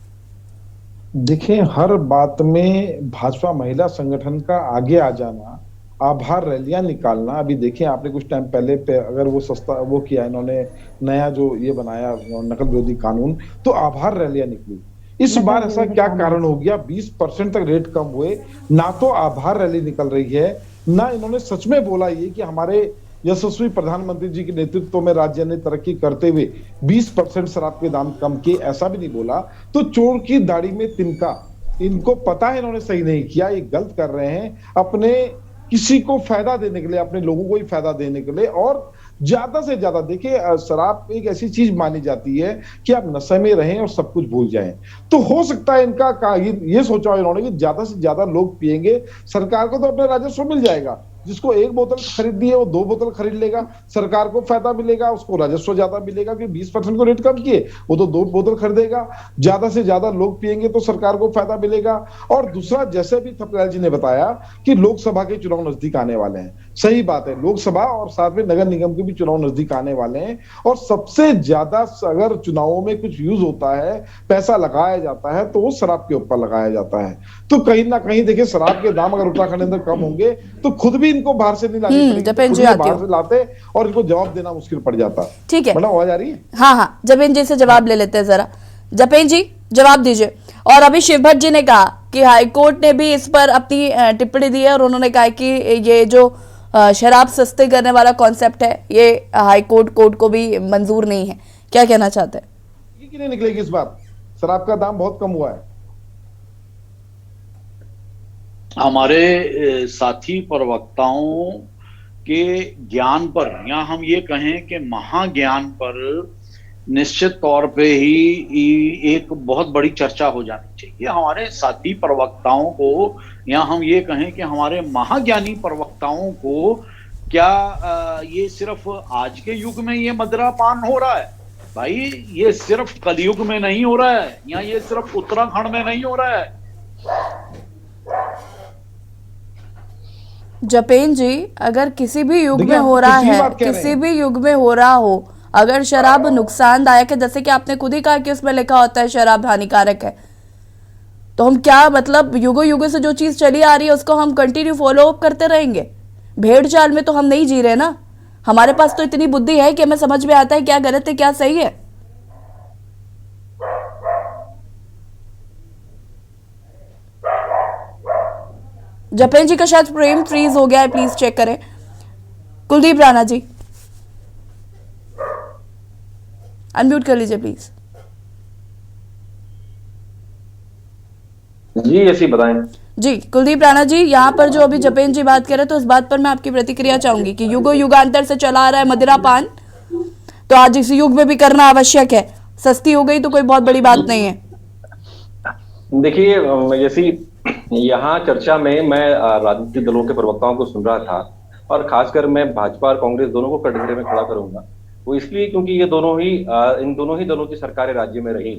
देखिए, हर बात में भाजपा महिला संगठन का आगे आ जाना, आभार रैलियां निकालना। अभी देखिए, आपने कुछ टाइम पहले पे अगर वो सस्ता वो किया, इन्होंने नया जो ये बनाया नकल विरोधी कानून, तो आभार रैलियां निकली। इस बार ऐसा क्या कारण हो गया 20% तक रेट कम हुए, ना तो आभार रैली निकल रही है, ना इन्होंने सच में बोला ये कि हमारे यशस्वी प्रधानमंत्री जी के नेतृत्व में राज्य ने तरक्की करते हुए 20% शराब के दाम कम किए, ऐसा भी नहीं बोला। तो चोर की दाढ़ी में तिनका, इनको पता है इन्होंने सही नहीं किया, ये गलत कर रहे हैं अपने किसी को फायदा देने के लिए, अपने लोगों को ही फायदा देने के लिए। और ज्यादा से ज्यादा देखिए, शराब एक ऐसी चीज मानी जाती है कि आप नशे में रहें और सब कुछ भूल जाएं। तो हो सकता है इनका ये सोचा इन्होंने कि ज्यादा से ज्यादा लोग पिएंगे, सरकार को तो अपना राजस्व मिल जाएगा। जिसको 1 बोतल खरीदनी है वो 2 बोतल खरीद लेगा, सरकार को फायदा मिलेगा, उसको राजस्व ज्यादा मिलेगा कि 20% को रेट कम किए, वो तो 2 बोतल खरीदेगा। ज्यादा से ज्यादा लोग पिएंगे तो सरकार को फायदा मिलेगा। और दूसरा, जैसे भी थपलाल जी ने बताया कि लोकसभा के चुनाव नजदीक आने वाले हैं, सही बात है, लोकसभा और साथ में नगर निगम के भी चुनाव नजदीक आने वाले हैं। और सबसे ज्यादा अगर चुनावों में कुछ यूज होता है, पैसा लगाया जाता है, तो वो शराब के ऊपर लगाया जाता है। तो कहीं ना कहीं देखिए, शराब के दाम अगर उत्तराखंड अंदर कम होंगे तो खुद भी इनको बाहर से नहीं लानी पड़ेगी, बाहर से लाते और इनको जवाब देना मुश्किल पड़ जाता। ठीक है, मैडम आवाज आ रही है? हाँ, जपेंद्र जी से जवाब ले लेते हैं जरा। जपेंद्र जी जवाब दीजिए। और अभी शिव भट्ट जी ने कहा कि हाईकोर्ट ने भी इस पर अपनी टिप्पणी दी है और उन्होंने कहा कि ये जो शराब सस्ते करने वाला कॉन्सेप्ट है, ये हाईकोर्ट कोर्ट को भी मंजूर नहीं है। क्या कहना चाहते हैं? ये नहीं निकलेगी इस बार, शराब का दाम बहुत कम हुआ है। हमारे साथी प्रवक्ताओं के ज्ञान पर, या हम ये कहें कि महाज्ञान पर निश्चित तौर पे ही एक बहुत बड़ी चर्चा हो जानी चाहिए। हमारे साथी प्रवक्ताओं को, या हम ये कहें कि हमारे महाज्ञानी प्रवक्ताओं को, क्या ये सिर्फ आज के युग में ये मदिरापान हो रहा है? भाई, ये सिर्फ कलयुग में नहीं हो रहा है, या ये सिर्फ उत्तराखंड में नहीं हो रहा है। जपेंद्र जी, अगर किसी भी युग में हो रहा है, किसी भी युग में हो रहा हो, अगर शराब नुकसानदायक है, जैसे कि आपने खुद ही कहा कि उसमें लिखा होता है शराब हानिकारक है, तो हम क्या मतलब युगों युगों से जो चीज चली आ रही है उसको हम कंटिन्यू फॉलो अप करते रहेंगे? भेड़ चाल में तो हम नहीं जी रहे ना। हमारे पास तो इतनी बुद्धि है कि हमें समझ में आता है क्या गलत है क्या सही है। जपेंद्र जी का शायद फ्रेम फ्रीज हो गया है, प्लीज चेक करें। कुलदीप राणा जी, अनम्यूट कर लीजिए प्लीज। जी, ऐसी बताएं। जी कुलदीप राणा जी, यहाँ पर जो अभी जपेंद्र जी बात कर रहे हैं, तो इस बात पर मैं आपकी प्रतिक्रिया चाहूंगी कि युगो युगांतर से चला आ रहा है मदिरापान, तो आज इस युग में भी करना आवश्यक है। सस्ती हो गई तो कोई बहुत बड़ी बात नहीं है। देखिए, जैसी यहाँ चर्चा में मैं राजनीतिक दलों के प्रवक्ताओं को सुन रहा था, और खासकर मैं भाजपा और कांग्रेस दोनों को कटघरे में खड़ा करूंगा। वो इसलिए क्योंकि ये दोनों ही इन दोनों ही दलों की सरकारें राज्य में रही।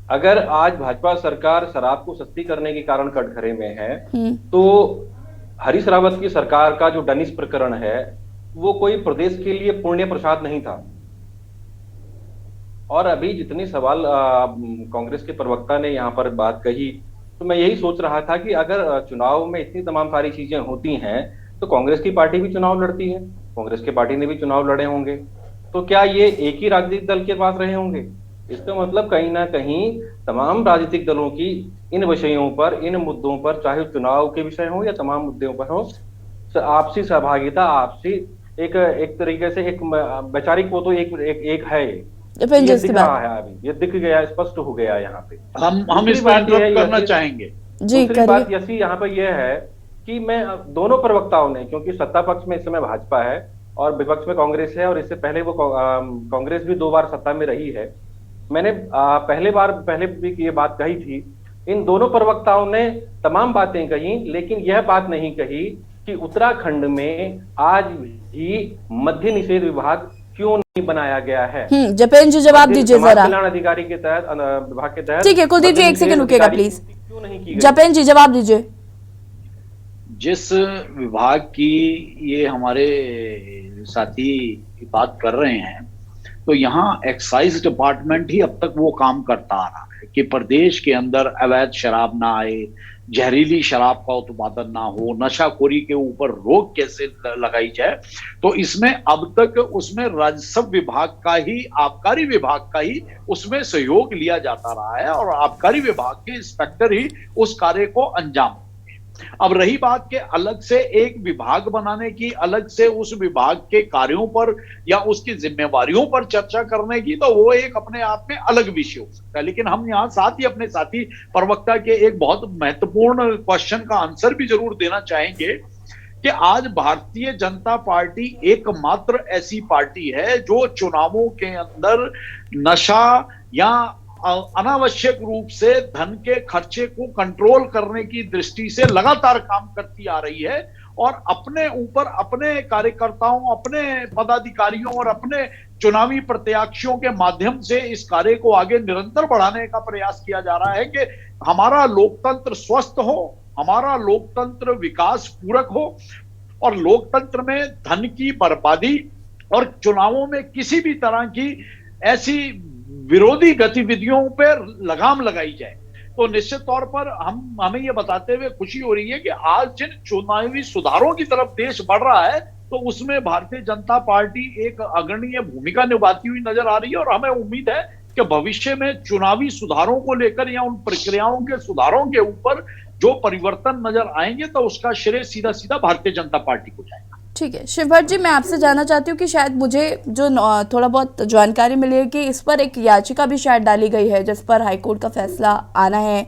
अगर आज भाजपा सरकार शराब को सस्ती करने के कारण कटघरे में है, तो हरीश रावत की सरकार का जो डनिश प्रकरण है वो कोई प्रदेश के लिए पुण्य प्रसाद नहीं था। और अभी जितने सवाल कांग्रेस के प्रवक्ता ने यहाँ पर बात कही, तो मैं यही सोच रहा था कि अगर चुनाव में इतनी तमाम सारी चीजें होती हैं तो कांग्रेस की पार्टी भी चुनाव लड़ती है, कांग्रेस की पार्टी ने भी चुनाव लड़े होंगे, तो क्या ये एक ही राजनीतिक दल के पास रहे होंगे? इसका मतलब कहीं ना कहीं तमाम राजनीतिक दलों की इन विषयों पर, इन मुद्दों पर, चाहे चुनाव के विषय हो या तमाम मुद्दों पर हो, आपसी सहभागिता, आपसी एक तरीके से एक वैचारिक वो तो एक है, ये दिख रहा है, अभी ये दिख गया, स्पष्ट हो गया यहाँ पे। हम इस बात करना चाहेंगे जी। दूसरी बात यसी यहाँ पर यह है कि मैं दोनों प्रवक्ताओं ने, क्योंकि सत्ता पक्ष में इस समय भाजपा है और विपक्ष में कांग्रेस है, और इससे पहले वो कांग्रेस भी 2 बार सत्ता में रही है, मैंने पहले भी ये बात कही थी, इन दोनों प्रवक्ताओं ने तमाम बातें कही, लेकिन यह बात नहीं कही कि उत्तराखंड में आज भी मद्य निषेध विभाग क्यों नहीं बनाया गया है। जपेन जी जवाब दीजिए जरा। कल्याण अधिकारी के तहत, विभाग के तहत। ठीक है कुलदीप जी, 1 सेकंड रुकिएगा प्लीज। क्यों नहीं की गई? जपेन जी जवाब दीजिए। जिस विभाग की ये हमारे साथी बात कर रहे हैं, तो यहाँ एक्साइज डिपार्टमेंट ही अब तक वो काम करता आ रहा है कि प्रदेश के अंदर अवैध शराब ना आए, जहरीली शराब का उत्पादन ना हो, नशाखोरी के ऊपर रोक कैसे लगाई जाए। तो इसमें अब तक उसमें राजस्व विभाग का ही, आबकारी विभाग का ही उसमें सहयोग लिया जाता रहा है और आबकारी विभाग के इंस्पेक्टर ही उस कार्य को अंजाम। अब रही बात के अलग से एक विभाग बनाने की, अलग से उस विभाग के कार्यों पर या उसकी जिम्मेवारियों पर चर्चा करने की, तो वो एक अपने आप में अलग विषय हो सकता है। लेकिन हम यहाँ साथ ही अपने साथी प्रवक्ता के एक बहुत महत्वपूर्ण क्वेश्चन का आंसर भी जरूर देना चाहेंगे कि आज भारतीय जनता पार्टी एकमात्र ऐसी पार्टी है जो चुनावों के अंदर नशा या अनावश्यक रूप से धन के खर्चे को कंट्रोल करने की दृष्टि से लगातार काम करती आ रही है और अपने ऊपर, अपने कार्यकर्ताओं, अपने पदाधिकारियों और अपने चुनावी प्रत्याशियों के माध्यम से इस कार्य को आगे निरंतर बढ़ाने का प्रयास किया जा रहा है कि हमारा लोकतंत्र स्वस्थ हो, हमारा लोकतंत्र विकास पूरक हो और लोकतंत्र में धन की बर्बादी और चुनावों में किसी भी तरह की ऐसी विरोधी गतिविधियों पर लगाम लगाई जाए। तो निश्चित तौर पर हमें यह बताते हुए खुशी हो रही है कि आज जिन चुनावी सुधारों की तरफ देश बढ़ रहा है, तो उसमें भारतीय जनता पार्टी एक अग्रणीय भूमिका निभाती हुई नजर आ रही है और हमें उम्मीद है कि भविष्य में चुनावी सुधारों को लेकर या उन प्रक्रियाओं के सुधारों के ऊपर जो परिवर्तन नजर आएंगे, तो उसका श्रेय सीधा सीधा भारतीय जनता पार्टी को जाएगा। ठीक है शिव भट्ट जी, मैं आपसे जानना चाहती हूँ कि शायद मुझे जो थोड़ा बहुत जानकारी मिली है कि इस पर एक याचिका भी शायद डाली गई है जिस पर हाईकोर्ट का फैसला आना है।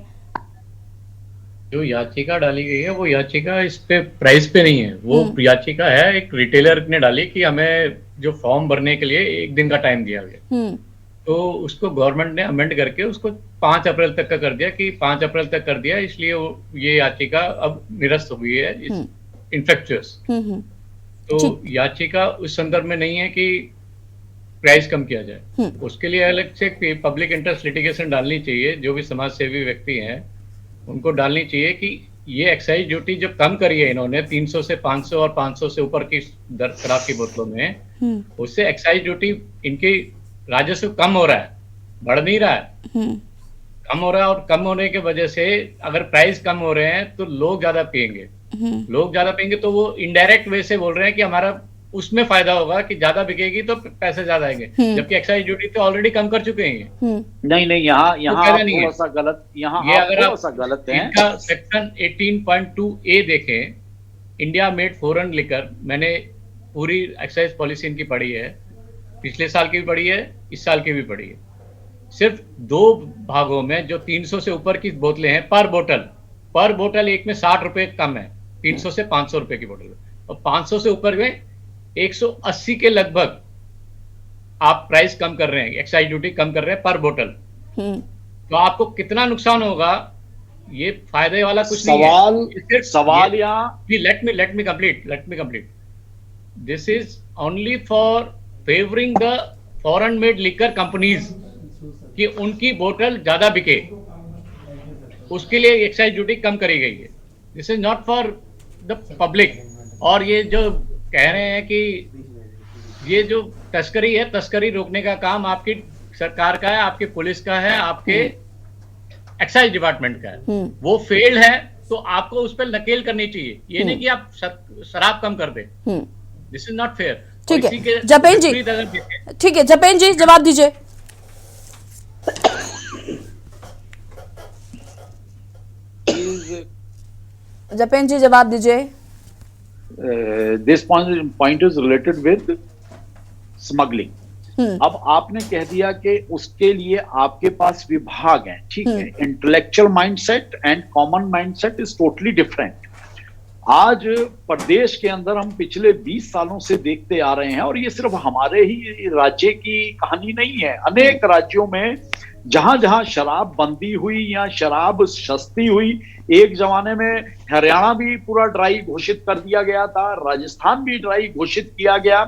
जो याचिका डाली गई है वो याचिका इस पे प्राइस पे नहीं है, वो याचिका है एक रिटेलर ने डाली कि हमें जो फॉर्म भरने के लिए 1 दिन का टाइम दिया गया, तो उसको गवर्नमेंट ने अमेंड करके उसको 5 अप्रैल तक का कर दिया कि 5 अप्रैल तक कर दिया, इसलिए ये याचिका अब निरस्त हुई है इन्फेक्चुअस। तो याचिका उस संदर्भ में नहीं है कि प्राइस कम किया जाए, उसके लिए अलग से पब्लिक इंटरेस्ट लिटिगेशन डालनी चाहिए। जो भी समाज सेवी व्यक्ति हैं उनको डालनी चाहिए कि ये एक्साइज ड्यूटी जो कम करी है इन्होंने 300 से 500 और 500 से ऊपर की दर शराब की बोतलों में, उससे एक्साइज ड्यूटी इनकी राजस्व कम हो रहा है, बढ़ नहीं रहा है, कम हो रहा है। और कम होने की वजह से अगर प्राइस कम हो रहे हैं तो लोग ज्यादा पिएंगे, लोग ज्यादा पिएंगे तो वो इनडायरेक्ट वे से बोल रहे हैं कि हमारा उसमें फायदा होगा कि ज्यादा बिकेगी तो पैसे ज्यादा आएंगे, जबकि एक्साइज ड्यूटी तो ऑलरेडी कम कर चुके हैं। नहीं, यहाँ थोड़ा सा गलत, यहाँ ये अगर आप गलत है। इनका सेक्शन 18.2A देखें, इंडिया मेड फॉरेन लिकर, मैंने पूरी एक्साइज पॉलिसी इनकी पढ़ी है, पिछले साल की भी पढ़ी है, इस साल की भी पढ़ी है। सिर्फ 2 भागों में जो 300 से ऊपर की बोतलें हैं पर बोतल एक में 60 रुपए कम है, 300 से 500 रुपए की बोतल, और 500 से ऊपर में 180 के लगभग आप प्राइस कम कर रहे हैं, एक्साइज ड्यूटी कम कर रहे हैं पर बोतल। तो आपको कितना नुकसान होगा, ये फायदे वाला कुछ नहीं है। सवाल यहाँ let me complete. This is only for favouring the foreign made liquor companies कि उनकी बोतल ज्यादा बिके, उसके लिए एक्साइज ड्यूटी कम करी गई है। This is not for the public. और ये जो कह रहे हैं कि ये जो तस्करी है, तस्करी रोकने का काम आपकी सरकार का है, आपकी पुलिस का है, आपके एक्साइज डिपार्टमेंट का है, वो फेल है तो आपको उस पर नकेल करनी चाहिए, ये नहीं कि आप शराब कम कर दे। This is not fair. ठीक है जपेन जी, ठीक है जपेन जी जवाब दीजिए। जपेन जी जवाब दीजिए। This point is related with smuggling. अब आपने कह दिया कि उसके लिए आपके पास विभाग हैं, ठीक है। Intellectual mindset and common mindset is totally different. आज प्रदेश के अंदर हम पिछले 20 सालों से देखते आ रहे हैं, और ये सिर्फ हमारे ही राज्य की कहानी नहीं है। अनेक राज्यों में जहां जहां शराब बंदी हुई या शराब सस्ती हुई, एक जमाने में हरियाणा भी पूरा ड्राई घोषित कर दिया गया था, राजस्थान भी ड्राई घोषित किया गया।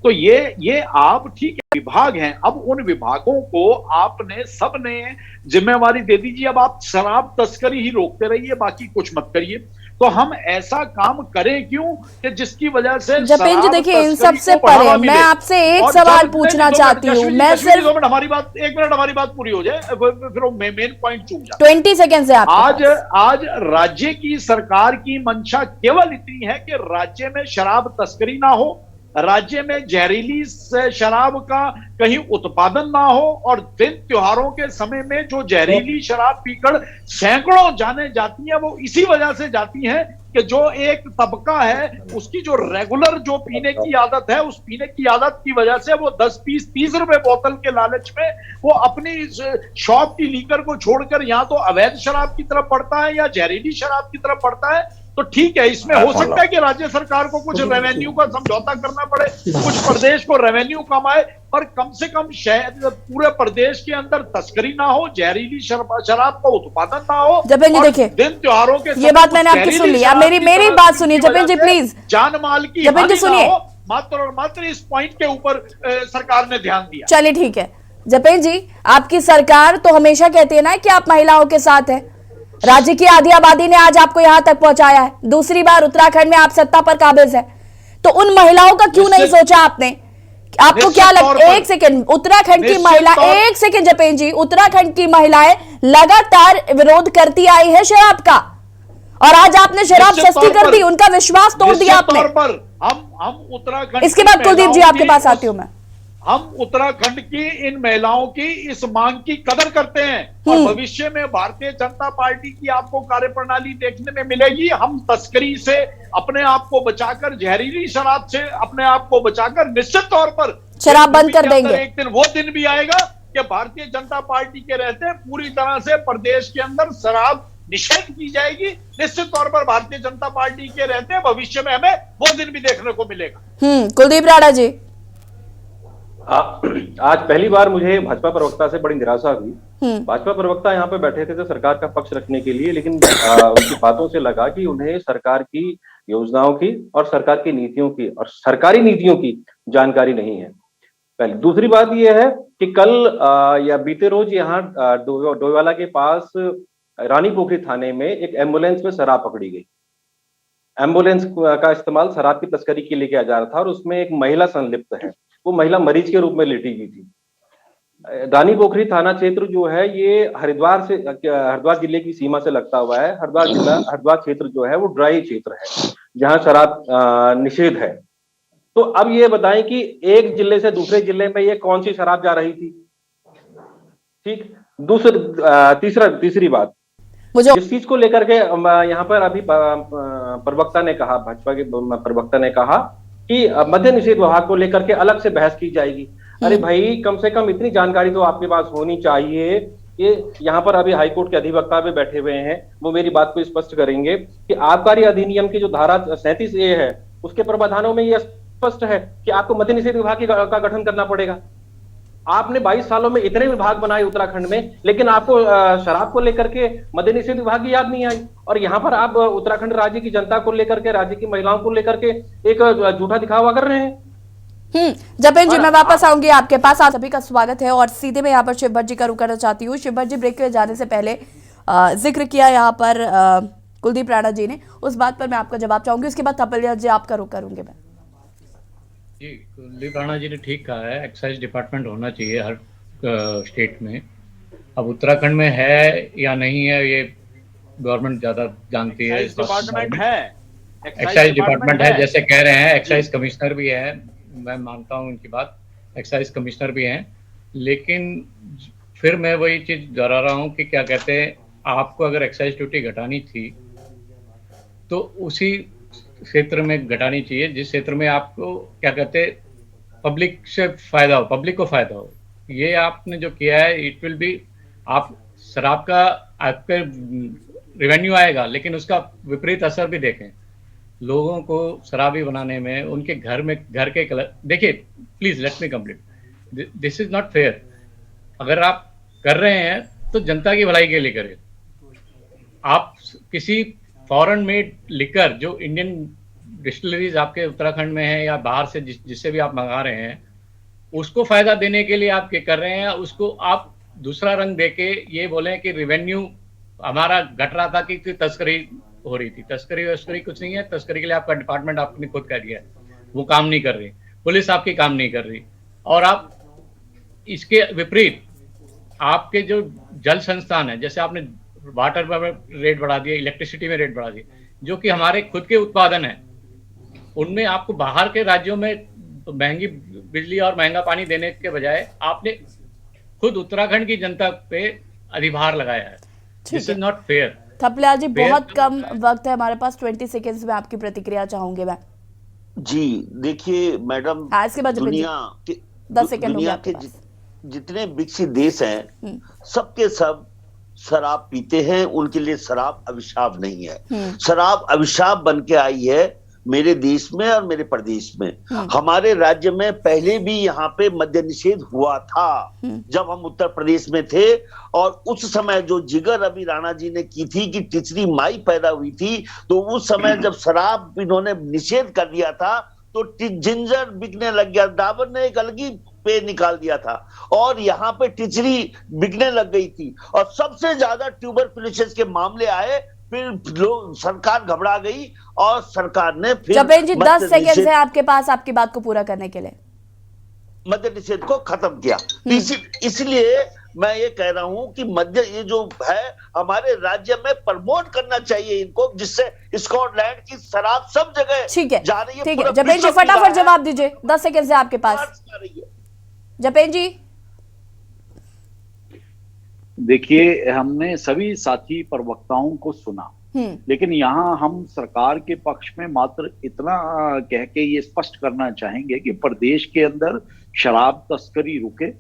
तो ये आप ठीक है विभाग हैं, अब उन विभागों को आपने सबने जिम्मेवारी दे दीजिए। अब आप शराब तस्करी ही रोकते रहिए, बाकी कुछ मत करिए। तो हम ऐसा काम करें क्यों कि जिसकी वजह से जपेन जी देखिए, इन सब से परे मैं आपसे एक सवाल पूछना चाहती हूँ। मैं सिर्फ हमारी बात, एक मिनट हमारी बात पूरी हो जाए, फिर मेन पॉइंट चूक जाए। 20 सेकेंड है आज राज्य की सरकार की मंशा केवल इतनी है कि राज्य में शराब तस्करी ना हो, राज्य में जहरीली शराब का कहीं उत्पादन ना हो, और दिन त्योहारों के समय में जो जहरीली शराब पीकर सैकड़ों जाने जाती हैं, वो इसी वजह से जाती हैं कि जो एक तबका है उसकी जो रेगुलर जो पीने की आदत है, उस पीने की आदत की वजह से वो 10 पीस 30 रुपए बोतल के लालच में वो अपनी शॉप की लीकर को छोड़कर या तो अवैध शराब की तरफ बढ़ता है या जहरीली शराब की तरफ बढ़ता है। तो ठीक है, इसमें हो सकता है कि राज्य सरकार को कुछ रेवेन्यू का समझौता करना पड़े, कुछ प्रदेश को रेवेन्यू कम आए, पर कम से कम शहर पूरे प्रदेश के अंदर तस्करी ना हो, जहरीली शराब का उत्पादन ना हो। जपेन जी देखिए, दिन त्योहारों के ये बात मैंने आपकी सुन ली। अब मेरी बात सुनिए जपेन जी प्लीज। जान माल की जपेन जी सुनिए, मात्र और मात्र इस पॉइंट के ऊपर सरकार ने ध्यान दिया। चलिए ठीक है जपेन जी, आपकी सरकार तो हमेशा कहती है ना कि आप महिलाओं के साथ है। राज्य की आधी आबादी ने आज आपको यहां तक पहुंचाया है, दूसरी बार उत्तराखंड में आप सत्ता पर काबिज है, तो उन महिलाओं का क्यों नहीं सोचा आपने? आपको क्या लगता है? एक सेकंड, उत्तराखंड की महिला, एक सेकंड जपेन जी, उत्तराखंड की महिलाएं लगातार विरोध करती आई है शराब का, और आज आपने शराब सस्ती कर दी, उनका विश्वास तोड़ दिया आपने। हम उत्तराखंड, इसके बाद कुलदीप जी आपके पास आती हूं मैं। हम उत्तराखंड की इन महिलाओं की इस मांग की कदर करते हैं, और भविष्य में भारतीय जनता पार्टी की आपको कार्यप्रणाली देखने में मिलेगी। हम तस्करी से अपने आप को बचाकर, जहरीली शराब से अपने आप को बचाकर निश्चित तौर पर शराब बंद कर देंगे। एक दिन वो दिन भी आएगा कि भारतीय जनता पार्टी के रहते पूरी तरह से प्रदेश के अंदर शराब निषेध की जाएगी। निश्चित तौर पर भारतीय जनता पार्टी के रहते भविष्य में हमें वो दिन भी देखने को मिलेगा। कुलदीप राणा जी, आज पहली बार मुझे भाजपा प्रवक्ता से बड़ी निराशा हुई। भाजपा प्रवक्ता यहाँ पे बैठे थे तो सरकार का पक्ष रखने के लिए, लेकिन उनकी बातों से लगा कि उन्हें सरकार की योजनाओं की और सरकार की नीतियों की और सरकारी नीतियों की जानकारी नहीं है। पहले दूसरी बात यह है कि कल या बीते रोज यहाँ डोईवाला के पास रानी पोखरी थाने में एक एम्बुलेंस में शराब पकड़ी गई। एम्बुलेंस का इस्तेमाल शराब की तस्करी के लिए किया जा रहा था, और उसमें एक महिला संलिप्त है। वो महिला मरीज के रूप में लेटी हुई थी। रानी पोखरी थाना क्षेत्र जो है ये हरिद्वार जिले की सीमा से लगता हुआ है। हरिद्वार क्षेत्र जो है वो ड्राई क्षेत्र है जहां शराब निषेध है। तो अब ये बताएं कि एक जिले से दूसरे जिले में ये कौन सी शराब जा रही थी? ठीक। तीसरी बात, इस चीज को लेकर के यहाँ पर अभी प्रवक्ता ने कहा, भाजपा के प्रवक्ता ने कहा कि मद्य निषेध विभाग को लेकर के अलग से बहस की जाएगी। अरे भाई, कम से कम इतनी जानकारी तो आपके पास होनी चाहिए कि यहाँ पर अभी हाईकोर्ट के अधिवक्ता भी बैठे हुए हैं, वो मेरी बात को स्पष्ट करेंगे कि आबकारी अधिनियम की जो धारा 37A है उसके प्रावधानों में यह स्पष्ट है कि आपको मद्य निषेध विभाग का गठन करना पड़ेगा। आपने 22 सालों में इतने विभाग बनाए उत्तराखंड में, लेकिन आपको शराब को लेकर के मद्य निषेध विभाग की याद नहीं आई, और यहाँ पर आप उत्तराखंड राज्य की जनता को लेकर के, राज्य की महिलाओं को लेकर के एक झूठा दिखावा कर रहे हैं। जपेन जी, मैं वापस आऊंगी आपके पास। आप सभी का स्वागत है, और सीधे मैं यहाँ पर शिव भट्ट जी का रुख करना चाहती हूँ। शिव भट्ट जी, ब्रेक पे जाने से पहले जिक्र किया यहाँ पर कुलदीप राणा जी ने, उस बात पर मैं आपका जवाब चाहूंगी, उसके बाद थपलिया जी आपका रुख करूंगी मैं। जी, कुलदीप राणा जी ने ठीक कहा है, एक्साइज डिपार्टमेंट होना चाहिए हर स्टेट में। अब उत्तराखंड में है या नहीं है ये गवर्नमेंट ज्यादा जानती है। डिपार्टमेंट है, एक्साइज डिपार्टमेंट है, जैसे कह रहे हैं। एक्साइज कमिश्नर भी है, मैं मानता हूं उनकी बात, एक्साइज कमिश्नर भी हैं, लेकिन फिर मैं वही चीज दोहरा रहा हूं कि क्या कहते हैं, आपको अगर एक्साइज ड्यूटी घटानी थी तो उसी क्षेत्र में घटानी चाहिए जिस क्षेत्र में आपको क्या कहते हैं पब्लिक से फायदा हो, पब्लिक को फायदा हो। ये आपने जो किया है इट विल बी, आप शराब का आपके रेवेन्यू आएगा लेकिन उसका विपरीत असर भी देखें, लोगों को शराबी बनाने में, उनके घर के देखिए please let me complete, this is not fair. अगर आप कर रहे हैं तो जनता की भलाई के लिए करें। आप किसी फॉरेन मेड लिकर जो इंडियन डिस्टिलरीज आपके उत्तराखंड में है या बाहर से जिससे भी आप मंगा रहे हैं, उसको फायदा देने के लिए आप क्या कर रहे हैं, उसको आप दूसरा रंग देके ये बोलें कि रेवेन्यू हमारा घट रहा था कि तस्करी हो रही थी। तस्करी कुछ नहीं है, तस्करी के लिए आपका डिपार्टमेंट आपने खुद कह दिया है वो काम नहीं कर रही, पुलिस आपकी काम नहीं कर रही। और आप इसके विपरीत आपके जो जल संस्थान है, जैसे आपने वाटर में रेट बढ़ा दिया, इलेक्ट्रिसिटी में रेट बढ़ा दिया, जो कि हमारे खुद के उत्पादन है, उनमें आपको बाहर के राज्यों में महंगी बिजली और महंगा पानी देने के बजाय आपने खुद उत्तराखंड की जनता पे अधिभार लगाया है। This is not fair. Thapliyal ji, बहुत कम वक्त है हमारे पास, 20 सेकेंड्स में आपकी प्रतिक्रिया चाहूंगे मैं। जी देखिए मैडम, इसके बाद दुनिया के जितने विकसित देश हैं सबके सब शराब पीते हैं, उनके लिए शराब अभिशाप नहीं है। शराब अभिशाप बन के आई है मेरे देश में और मेरे प्रदेश में। हमारे राज्य में पहले भी यहाँ पे मद्य निषेध हुआ था जब हम उत्तर प्रदेश में थे, और उस समय जो जिगर रवि राणा जी ने की थी कि टिचरी माई पैदा हुई थी, तो उस समय जब शराब इन्होंने निषेध कर दिया था तो जिंजर बिकने लग गया, डाबर ने एक अलग ही पे निकाल दिया था और यहाँ पे टिचरी बिकने लग गई थी, और सबसे ज्यादा ट्यूबरकुलोसिस के मामले आए। फिर लोग, सरकार घबरा गई और सरकार ने फिर जपेन जी 10 सेकंड है आपके पास आपकी बात को पूरा करने के लिए, मद्य निषेध को खत्म किया। इसलिए मैं ये कह रहा हूं कि मद्य ये जो है हमारे राज्य में प्रमोट करना चाहिए इनको, जिससे स्कॉटलैंड की शराब सब जगह जा रही है। ठीक है जपेन जी, फटाफट जवाब दीजिए, 10 सेकंड है आपके पास। जपेन जी देखिए, हमने सभी साथी प्रवक्ताओं को सुना, लेकिन यहाँ हम सरकार के पक्ष में मात्र इतना कह के ये स्पष्ट करना चाहेंगे कि प्रदेश के अंदर शराब तस्करी रुके,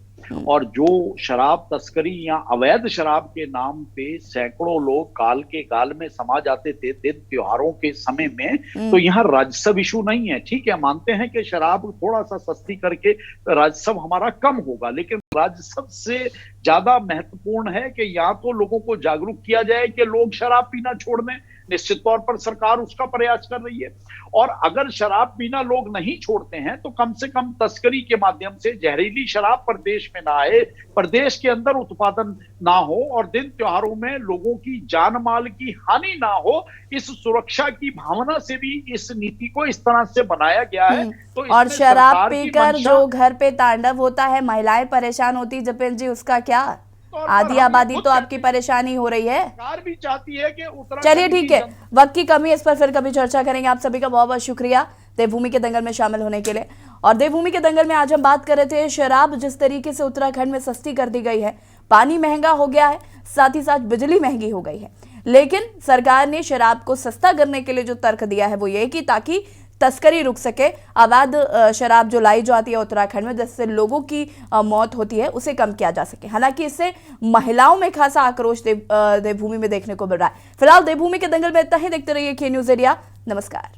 और जो शराब तस्करी या अवैध शराब के नाम पे सैकड़ों लोग काल के गाल में समा जाते थे दिन त्योहारों के समय में, तो यहाँ राजस्व इशू नहीं है। ठीक है, मानते हैं कि शराब थोड़ा सा सस्ती करके राजस्व हमारा कम होगा, लेकिन राजस्व से ज्यादा महत्वपूर्ण है कि या तो लोगों को जागरूक किया जाए कि लोग शराब पीना छोड़ दें। निश्चित तौर पर सरकार उसका प्रयास कर रही है, और अगर शराब पीना लोग नहीं छोड़ते हैं तो कम से कम तस्करी के माध्यम से जहरीली शराब प्रदेश में ना आए, प्रदेश के अंदर उत्पादन ना हो, और दिन त्योहारों में लोगों की जान माल की हानि ना हो। इस सुरक्षा की भावना से भी इस नीति को इस तरह से बनाया गया है। तो और शराब पीकर जो घर पे तांडव होता है, महिलाएं परेशान होती, जपेन जी उसका क्या? आधी आबादी तो आपकी परेशानी हो रही है। सरकार भी चाहती है कि चलिए ठीक है, वक्त की कमी है, इस पर फिर कभी चर्चा करेंगे। आप सभी का बहुत बहुत शुक्रिया देवभूमि के दंगल में शामिल होने के लिए। और देवभूमि के दंगल में आज हम बात कर रहे थे शराब जिस तरीके से उत्तराखंड में सस्ती कर दी गई है, पानी महंगा हो गया है, साथ ही साथ बिजली महंगी हो गई है, लेकिन सरकार ने शराब को सस्ता करने के लिए जो तर्क दिया है वो ये कि ताकि तस्करी रुक सके, अवैध शराब जो लाई जाती है उत्तराखंड में जिससे लोगों की मौत होती है उसे कम किया जा सके। हालांकि इससे महिलाओं में खासा आक्रोश देवभूमि में देखने को मिल रहा है। फिलहाल देवभूमि के दंगल में इतना ही। देखते रहिए के न्यूज़ एरिया। नमस्कार।